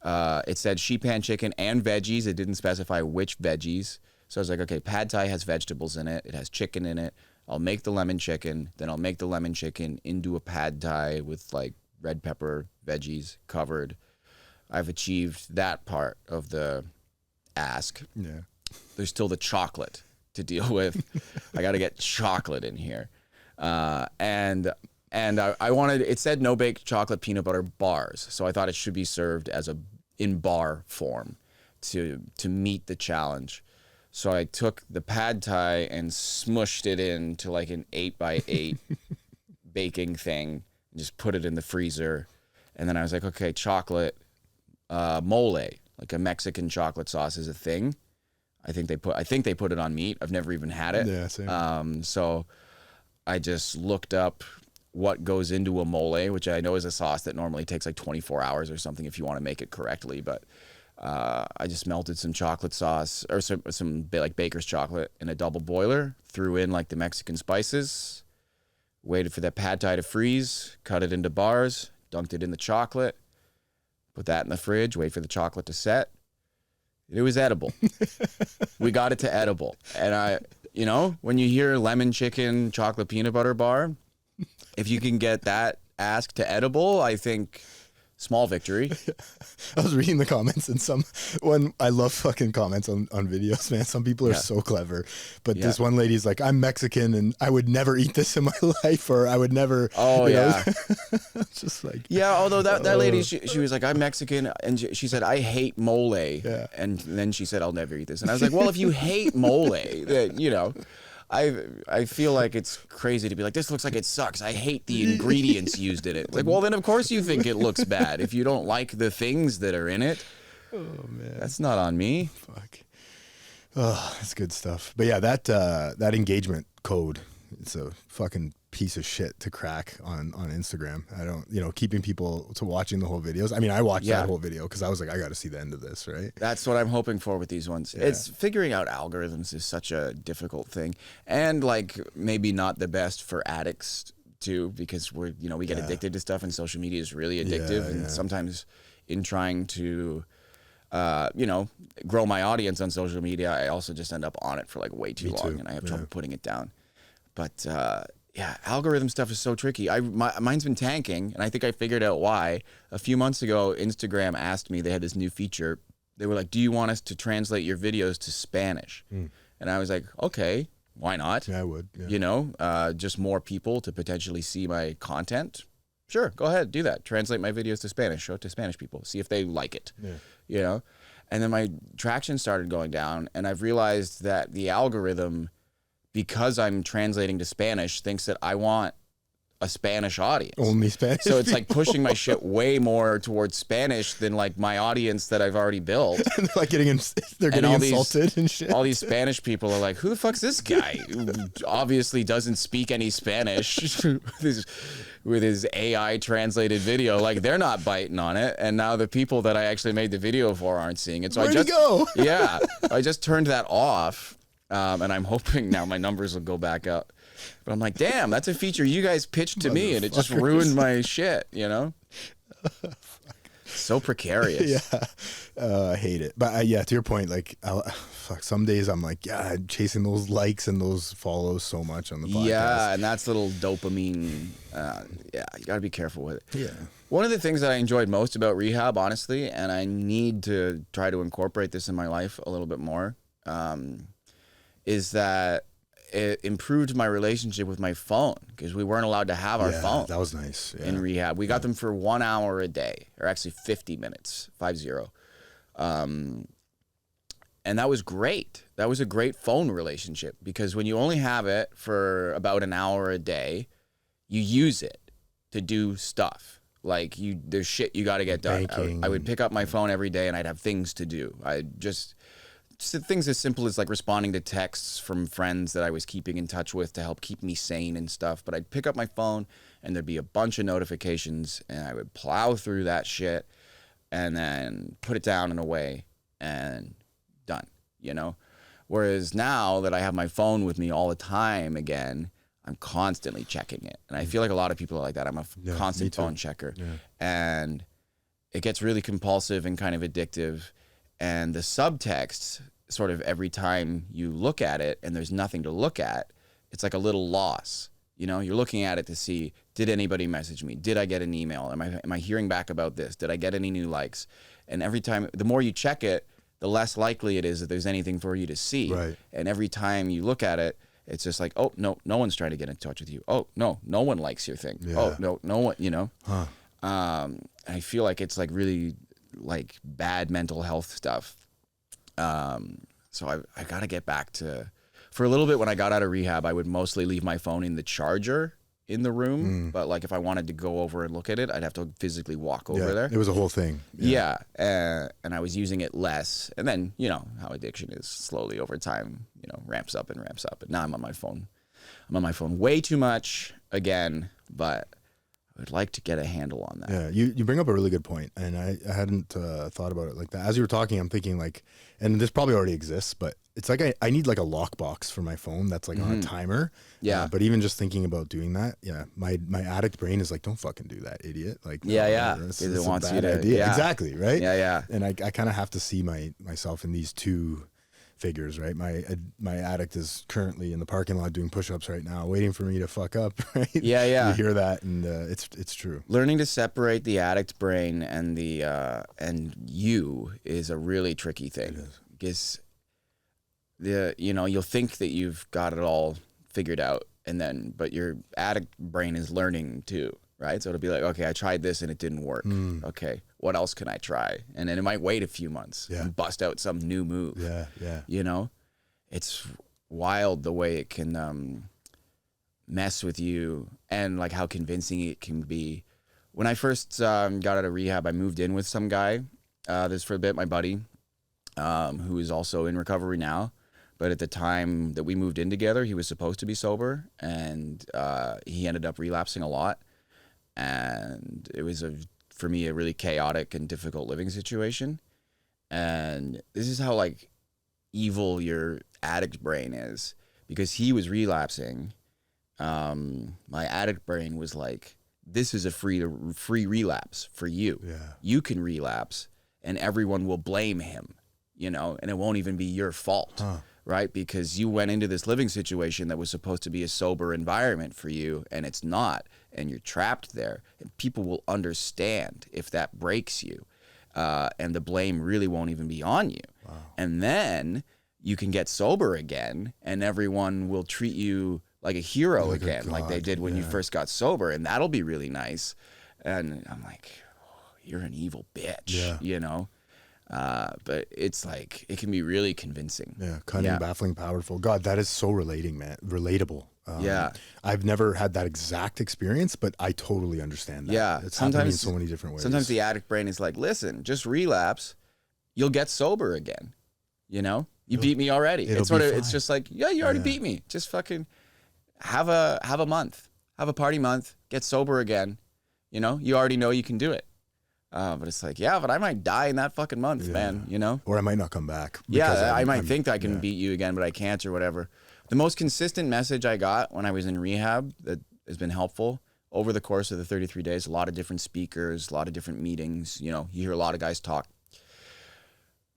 It said sheet pan chicken and veggies. It didn't specify which veggies. So I was like, okay, pad thai has vegetables in it. It has chicken in it. I'll make the lemon chicken. Then I'll make the lemon chicken into a pad thai with like red pepper, veggies covered. I've achieved that part of the ask.
Yeah.
There's still the chocolate to deal with. I got to get chocolate in here. And I wanted, it said no bake chocolate peanut butter bars. So I thought it should be served in bar form to meet the challenge. So I took the pad thai and smushed it into like an 8x8 baking thing and just put it in the freezer. And then I was like, okay, chocolate, mole, like a Mexican chocolate sauce is a thing. I think they put it on meat. I've never even had it.
Yeah, same.
So I just looked up what goes into a mole, which I know is a sauce that normally takes like 24 hours or something if you want to make it correctly. But I just melted some chocolate sauce or some like baker's chocolate in a double boiler, threw in like the Mexican spices, waited for that pad thai to freeze, cut it into bars, dunked it in the chocolate, put that in the fridge, wait for the chocolate to set. It was edible. We got it to edible. And You know, when you hear lemon chicken, chocolate peanut butter bar, if you can get that ask to edible, I think small victory.
I was reading the comments and I love fucking comments on videos, man. Some people are so clever. But this one lady's like, I'm Mexican and I would never eat this in my life, or I would never.
Oh, yeah.
It's just like.
Yeah, although that lady, she was like, I'm Mexican. And she said, I hate mole.
Yeah.
And then she said, I'll never eat this. And I was like, well, if you hate mole, then, you know. I feel like it's crazy to be like, this looks like it sucks. I hate the ingredients used in it. It's like, well, then of course you think it looks bad if you don't like the things that are in it.
Oh man,
that's not on me.
Fuck. Oh, that's good stuff. But yeah, that engagement code, it's a fucking piece of shit to crack on Instagram. I don't, keeping people to watching the whole videos. I mean, I watched that whole video because I was like, I got to see the end of this, right?
That's what I'm hoping for with these ones. Yeah. It's figuring out algorithms is such a difficult thing, and like maybe not the best for addicts too, because we get addicted to stuff, and social media is really addictive. And sometimes in trying to grow my audience on social media, I also just end up on it for like way too long, and I have trouble putting it down. But algorithm stuff is so tricky. Mine's been tanking, and I think I figured out why. A few months ago, Instagram asked me, they had this new feature. They were like, do you want us to translate your videos to Spanish? And I was like, okay, why not?
Yeah, I would. Yeah.
Just more people to potentially see my content. Sure, go ahead, do that. Translate my videos to Spanish, show it to Spanish people, see if they like it. Yeah. And then my traction started going down, and I've realized that the algorithm, because I'm translating to Spanish, thinks that I want a Spanish audience.
Only Spanish.
So it's like pushing my shit way more towards Spanish than like my audience that I've already built.
And they're getting insulted and shit.
All these Spanish people are like, who the fuck's this guy who obviously doesn't speak any Spanish with his AI translated video? Like, they're not biting on it. And now the people that I actually made the video for aren't seeing it. So
Where'd he go?
Yeah. I just turned that off. And I'm hoping now my numbers will go back up. But I'm like, damn, that's a feature you guys pitched to me, and it just ruined my shit, So precarious.
I hate it. But to your point, like, some days I'm like, chasing those likes and those follows so much on the podcast.
Yeah, and that's little dopamine. You got to be careful with it.
Yeah.
One of the things that I enjoyed most about Rehab, honestly, and I need to try to incorporate this in my life a little bit more, is that it improved my relationship with my phone, because we weren't allowed to have our phone.
That was nice.
In Rehab. We got them for 1 hour a day, or actually 50 minutes, 50. And that was great. That was a great phone relationship, because when you only have it for about an hour a day, you use it to do stuff. Like, there's shit you got to get done. I would pick up my phone every day and I'd have things to do. Just things as simple as like responding to texts from friends that I was keeping in touch with to help keep me sane and stuff. But I'd pick up my phone and there'd be a bunch of notifications, and I would plow through that shit and then put it down and away and done, Whereas now that I have my phone with me all the time again, I'm constantly checking it. And I feel like a lot of people are like that. I'm a constant phone checker. Yeah. And it gets really compulsive and kind of addictive. And the subtext, sort of every time you look at it and there's nothing to look at, it's like a little loss. You're looking at it to see, did anybody message me? Did I get an email? Am I hearing back about this? Did I get any new likes? And every time, the more you check it, the less likely it is that there's anything for you to see. Right. And every time you look at it, it's just like, oh, no one's trying to get in touch with you. Oh, no one likes your thing. Yeah. Oh, no one, I feel like it's like really like bad mental health stuff. So I got to get back to, for a little bit when I got out of rehab, I would mostly leave my phone in the charger in the room. But like if I wanted to go over and look at it, I'd have to physically walk over there.
It was a whole thing.
Yeah. And I was using it less. And then, how addiction is slowly over time, ramps up and ramps up. But now I'm on my phone. I'm on my phone way too much again, but I would like to get a handle on that.
Yeah, you bring up a really good point, and I hadn't thought about it like that. As you were talking, I'm thinking like, and this probably already exists, but it's like I need like a lockbox for my phone that's like on a timer. Yeah. But even just thinking about doing that, my addict brain is like, don't fucking do that, idiot. Like,
because it wants you to.
Idea. Yeah. Exactly, right?
Yeah.
And I kind of have to see myself in these two figures, right? My addict is currently in the parking lot doing push-ups right now, waiting for me to fuck up, right?
Yeah.
You hear that, and it's true.
Learning to separate the addict brain and the and you is a really tricky thing.
It is.
Because you'll think that you've got it all figured out, but your addict brain is learning too, right? So it'll be like, okay, I tried this and it didn't work. Okay, what else can I try? And then it might wait a few months and bust out some new move.
Yeah.
It's wild the way it can mess with you and like how convincing it can be. When I first got out of rehab, I moved in with some guy. This for a bit, my buddy, who is also in recovery now. But at the time that we moved in together, he was supposed to be sober, and he ended up relapsing a lot. And it was, for me, a really chaotic and difficult living situation. And this is how, like, evil your addict brain is. Because he was relapsing, my addict brain was like, this is a free relapse for you.
Yeah.
You can relapse, and everyone will blame him, and it won't even be your fault. Right? Because you went into this living situation that was supposed to be a sober environment for you, and it's not, and you're trapped there, and people will understand if that breaks you, and the blame really won't even be on you.
Wow.
And then you can get sober again, and everyone will treat you like a hero again, like they did when you first got sober, and that'll be really nice. And I'm like, oh, you're an evil bitch, but it's like, it can be really convincing.
Yeah, cunning, baffling, powerful. God, that is so relatable.
Yeah.
I've never had that exact experience, but I totally understand that.
Yeah.
It's happened in so many different ways.
Sometimes the addict brain is like, listen, just relapse. You'll get sober again. You beat me already. It's just like, yeah, you already beat me. Just fucking have a month. Have a party month. Get sober again. You already know you can do it. But it's like, yeah, but I might die in that fucking month, man,
Or I might not come back.
Yeah, I might think that I can beat you again, but I can't or whatever. The most consistent message I got when I was in rehab that has been helpful over the course of the 33 days, a lot of different speakers, a lot of different meetings, you hear a lot of guys talk.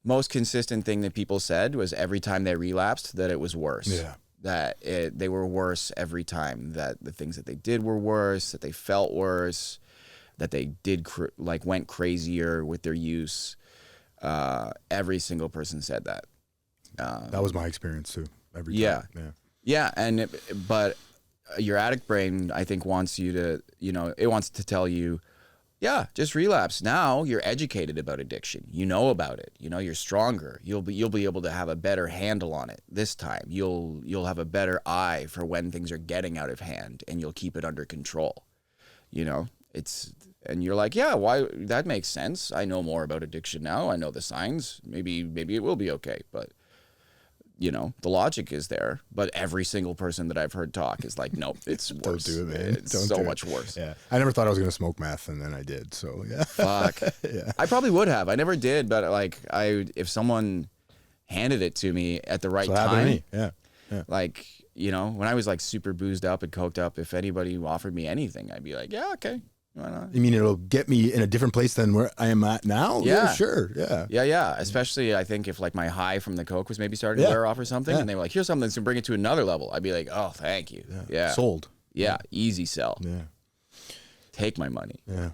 Most consistent thing that people said was every time they relapsed that it was worse.
Yeah.
That they were worse every time, that the things that they did were worse, that they felt worse, that they did went crazier with their use. Every single person said that.
That was my experience too. Every time.
Yeah. But your addict brain, I think, wants you to, it wants to tell you, yeah, just relapse. Now you're educated about addiction. You know about it. You're stronger. You'll be able to have a better handle on it this time. You'll have a better eye for when things are getting out of hand, and you'll keep it under control. And you're like, yeah, why? That makes sense. I know more about addiction now. I know the signs. Maybe it will be okay. But, the logic is there. But every single person that I've heard talk is like, nope, it's worse.
Don't do it, man.
It's so much worse.
Yeah. I never thought I was going to smoke meth, and then I did. So, yeah.
Fuck.
Yeah.
I probably would have. I never did. But, if someone handed it to me at the right
So
time.
happened to me. Yeah.
Like, when I was, super boozed up and coked up, if anybody offered me anything, I'd be like, yeah, okay. Why not?
You mean it'll get me in a different place than where I am at now?
Yeah.
Sure. Yeah.
Yeah. Especially, I think, if my high from the coke was maybe starting to wear off or something, and they were like, here's something that's going to bring it to another level, I'd be like, oh, thank you. Yeah.
Sold.
Yeah. Easy sell.
Yeah.
Take my money.
Yeah.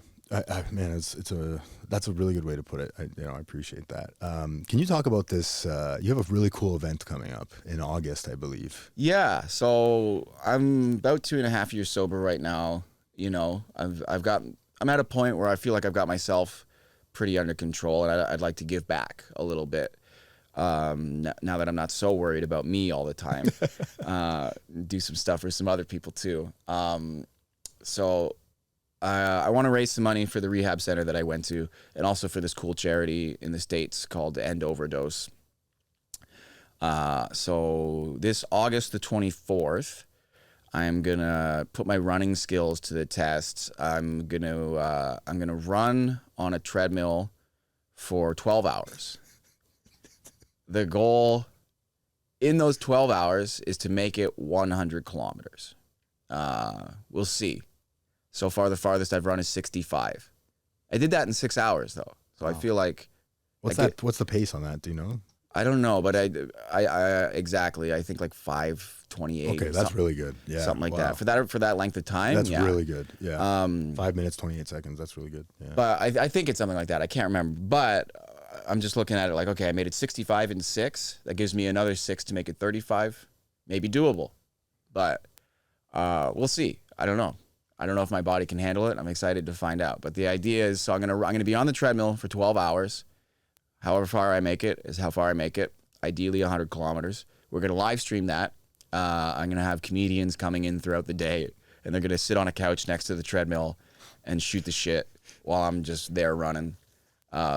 Man, that's a really good way to put it. I appreciate that. Can you talk about this? You have a really cool event coming up in August, I believe.
Yeah. So I'm about 2.5 years sober right now. I'm at a point where I feel like I've got myself pretty under control, and I'd like to give back a little bit. Now that I'm not so worried about me all the time, do some stuff for some other people too. So I want to raise some money for the rehab center that I went to, and also for this cool charity in the States called End Overdose. So this August the 24th, I'm gonna put my running skills to the test. I'm gonna run on a treadmill for 12 hours. The goal in those 12 hours is to make it 100 kilometers. We'll see. So far, the farthest I've run is 65. I did that in 6 hours though, so wow. I feel like
what's the pace on that? Do you know?
I don't know, but I exactly. I think like 5:28.
Okay, that's really good. Yeah,
something like that for that length of time.
That's really good. Yeah, 5 minutes 28 seconds. That's really good. Yeah.
But I think it's something like that. I can't remember, but I'm just looking at it like, okay, I made it 65 in 6. That gives me another 6 to make it 35. Maybe doable, but we'll see. I don't know. I don't know if my body can handle it. I'm excited to find out. But the idea is, so I'm gonna be on the treadmill for 12 hours. However far I make it is how far I make it. Ideally 100 kilometers. We're going to live stream that. I'm going to have comedians coming in throughout the day, and they're going to sit on a couch next to the treadmill and shoot the shit while I'm just there running,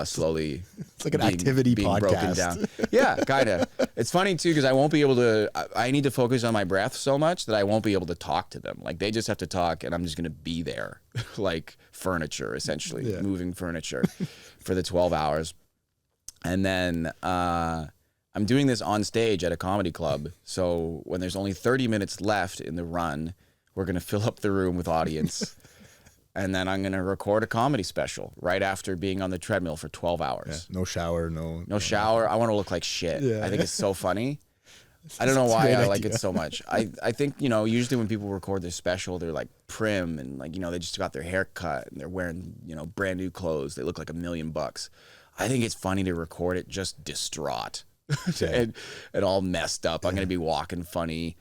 slowly.
It's like an activity podcast.
Broken down. Yeah, kind of. It's funny too, because I won't be able to, I need to focus on my breath so much that I won't be able to talk to them. Like, they just have to talk, and I'm just going to be there, like furniture, essentially, moving furniture for the 12 hours. And then I'm doing this on stage at a comedy club. So when there's only 30 minutes left in the run, we're going to fill up the room with audience. And then I'm going to record a comedy special right after being on the treadmill for 12 hours.
Yeah, no shower, no
shower. I want to look like shit. Yeah. I think it's so funny. I don't know why I like it so much. I think, usually when people record their special, they're like prim and like, they just got their hair cut and they're wearing, brand new clothes. They look like $1 million. I think it's funny to record it just distraught and all messed up. I'm going to be walking funny.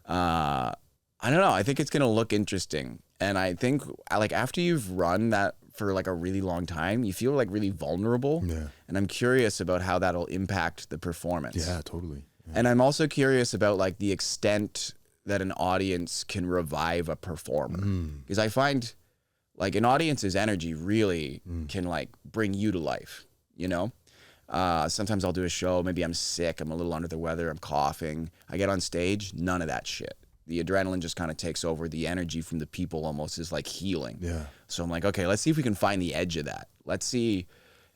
I don't know. I think it's going to look interesting. And I think like after you've run that for like a really long time, you feel like really vulnerable. Yeah. And I'm curious about how that'll impact the performance.
Yeah, totally. Yeah.
And I'm also curious about like the extent that an audience can revive a performer. Because I find like an audience's energy really can like bring you to life. Sometimes I'll do a show, maybe I'm sick, I'm a little under the weather, I'm coughing. I get on stage, none of that shit. The adrenaline just kind of takes over. The energy from the people almost is like healing. Yeah. So I'm like, okay, let's see if we can find the edge of that. Let's see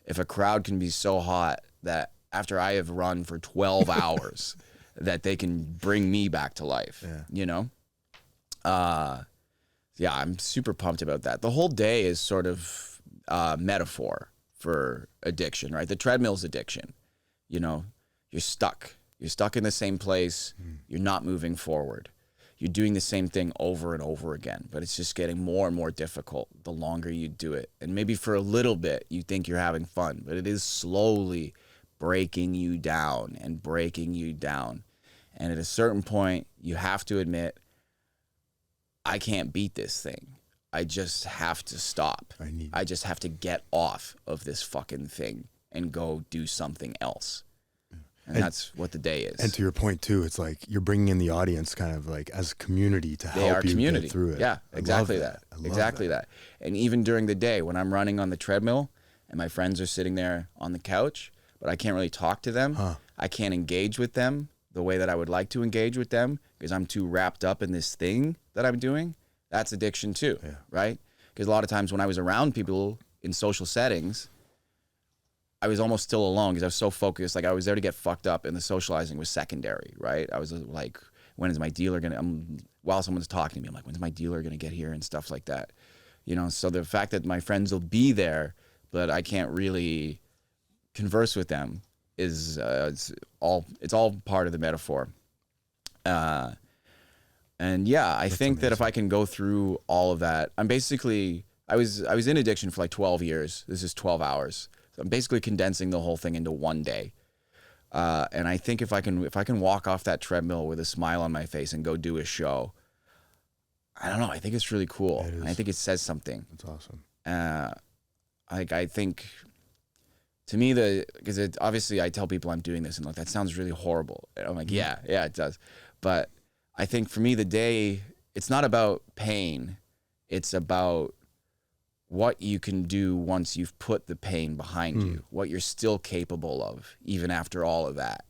if a crowd can be so hot that after I have run for 12 hours that they can bring me back to life, Yeah, I'm super pumped about that. The whole day is sort of metaphor for addiction, right? The treadmill's addiction. You're stuck. You're stuck in the same place. You're not moving forward. You're doing the same thing over and over again, but it's just getting more and more difficult the longer you do it. And maybe for a little bit, you think you're having fun, but it is slowly breaking you down and breaking you down. And at a certain point, you have to admit, I can't beat this thing. I just have to stop. I just have to get off of this fucking thing and go do something else. And that's what the day is.
And to your point too, it's like you're bringing in the audience kind of like as a community to help you get through it.
Yeah, exactly that. Exactly that. And even during the day when I'm running on the treadmill and my friends are sitting there on the couch, but I can't really talk to them. I can't engage with them the way that I would like to engage with them because I'm too wrapped up in this thing that I'm doing. That's addiction too, right? Because a lot of times when I was around people in social settings, I was almost still alone because I was so focused. Like I was there to get fucked up and the socializing was secondary, right? I was like, when is my dealer going to, while someone's talking to me, I'm like, when's my dealer going to get here and stuff like that. So the fact that my friends will be there, but I can't really converse with them is it's all part of the metaphor. And yeah, I think that if I can go through all of that, I was in addiction for like 12 years. This is 12 hours. So I'm basically condensing the whole thing into one day. And I think if I can walk off that treadmill with a smile on my face and go do a show, I don't know. I think it's really cool. And I think it says something.
That's awesome.
I think to me, because obviously I tell people I'm doing this and like, that sounds really horrible. And I'm like, yeah, it does. But I think for me, the day, it's not about pain. It's about what you can do once you've put the pain behind you, what you're still capable of, even after all of that.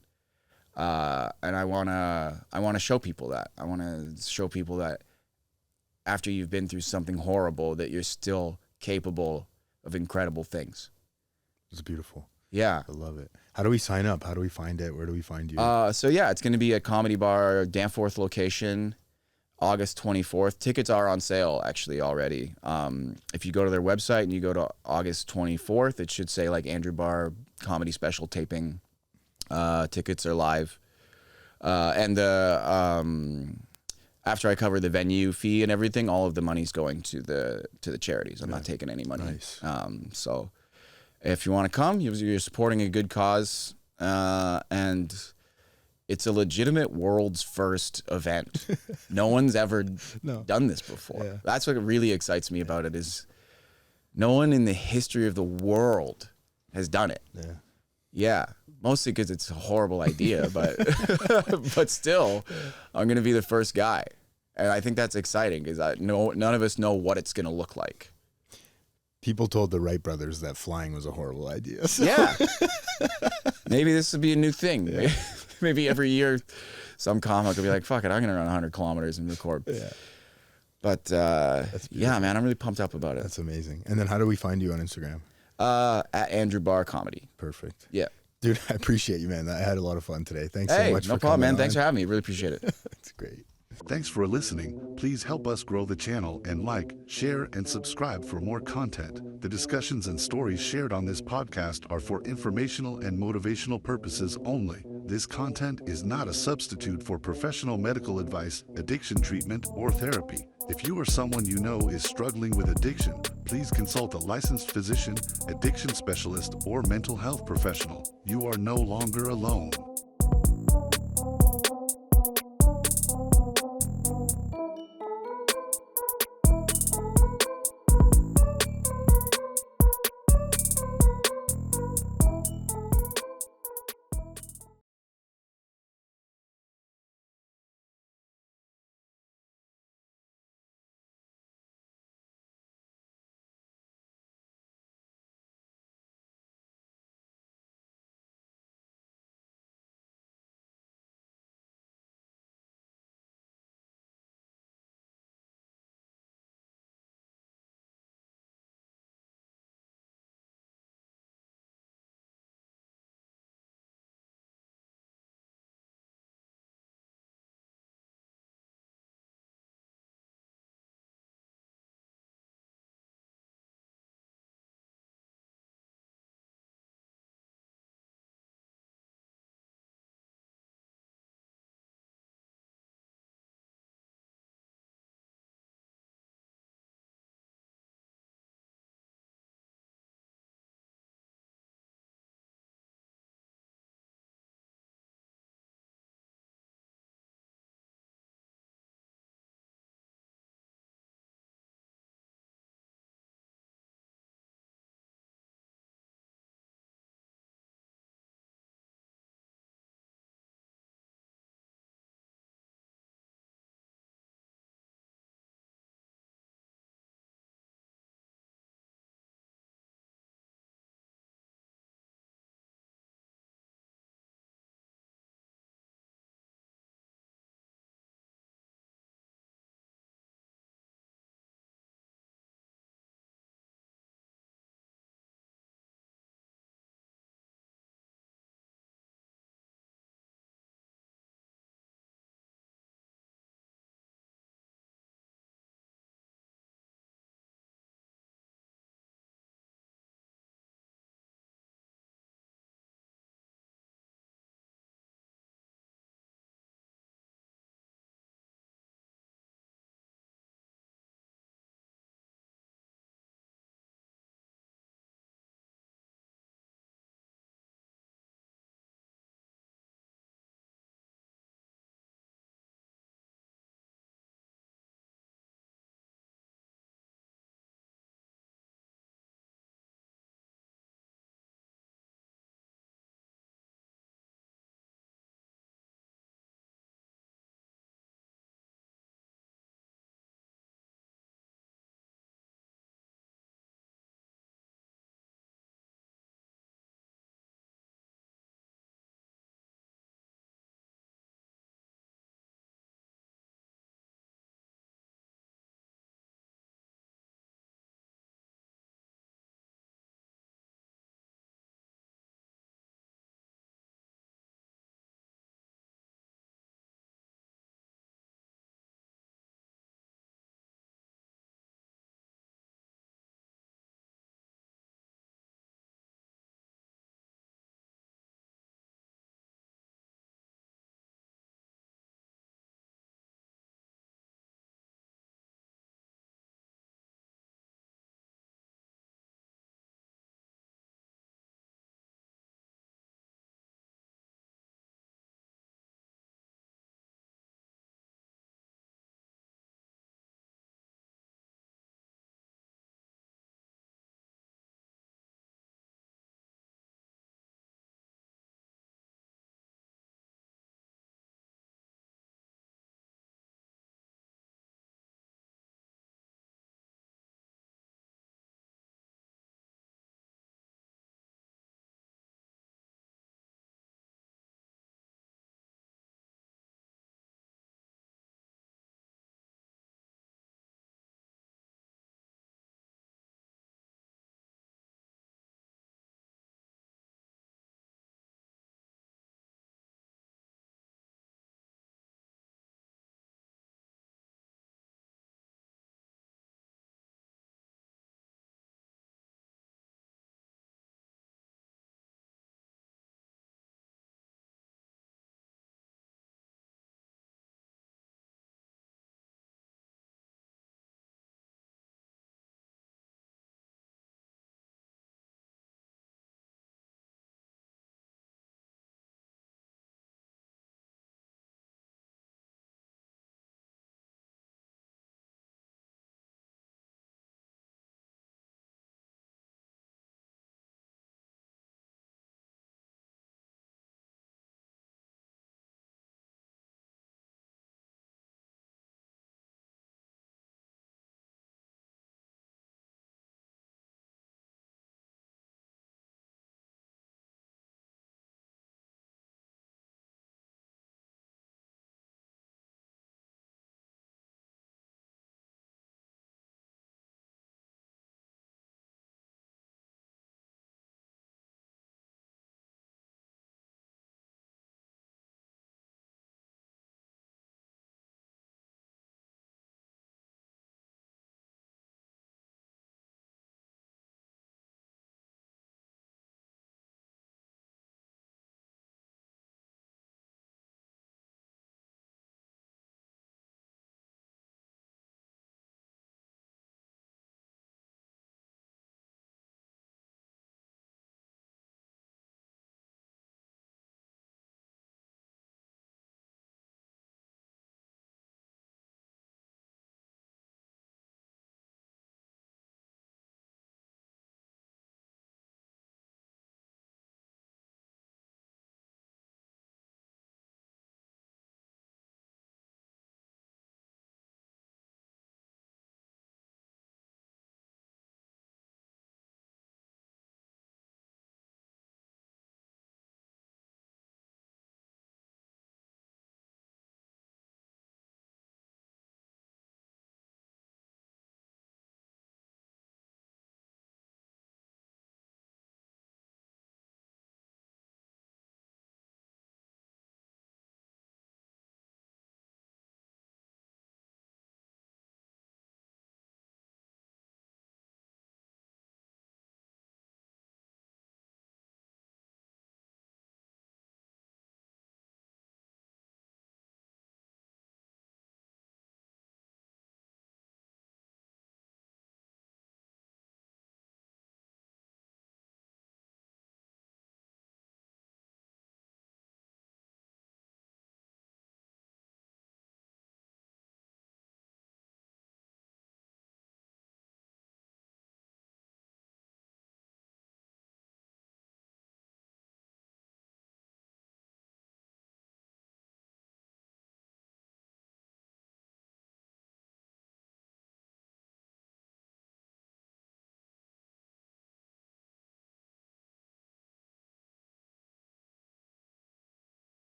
And I wanna show people that. I wanna show people that after you've been through something horrible, that you're still capable of incredible things.
It's beautiful.
Yeah.
I love it. How do we sign up? How do we find it? Where do we find you?
So yeah, it's going to be a Comedy Bar, Danforth location, August 24th. Tickets are on sale actually already. If you go to their website and you go to August 24th, it should say like Andrew Barr comedy special taping Tickets are live. And after I cover the venue fee and everything, all of the money's going to the charities. I'm not taking any money.
Nice.
So if you want to come, you're supporting a good cause, and it's a legitimate world's first event. No one's ever done this before. Yeah. That's what really excites me about it, is no one in the history of the world has done it.
Yeah.
Yeah. Mostly because it's a horrible idea, but but still, I'm going to be the first guy. And I think that's exciting, because none of us know what it's going to look like.
People told the Wright brothers that flying was a horrible idea. So.
Yeah. Maybe this would be a new thing. Yeah. Maybe every year some comic will be like, fuck it, I'm going to run 100 kilometers and record. Yeah. But yeah, man, I'm really pumped up about it.
That's amazing. And then how do we find you on Instagram?
At Andrew Barr Comedy.
Perfect.
Yeah.
Dude, I appreciate you, man. I had a lot of fun today. Thanks
so
much for coming.
No problem, man. Thanks for having me. Really appreciate it.
That's great.
Thanks for listening. Please help us grow the channel and like, share, and subscribe for more content. The discussions and stories shared on this podcast are for informational and motivational purposes only. This content is not a substitute for professional medical advice, addiction treatment, or therapy. If you or someone you know is struggling with addiction, please consult a licensed physician, addiction specialist, or mental health professional. You are no longer alone.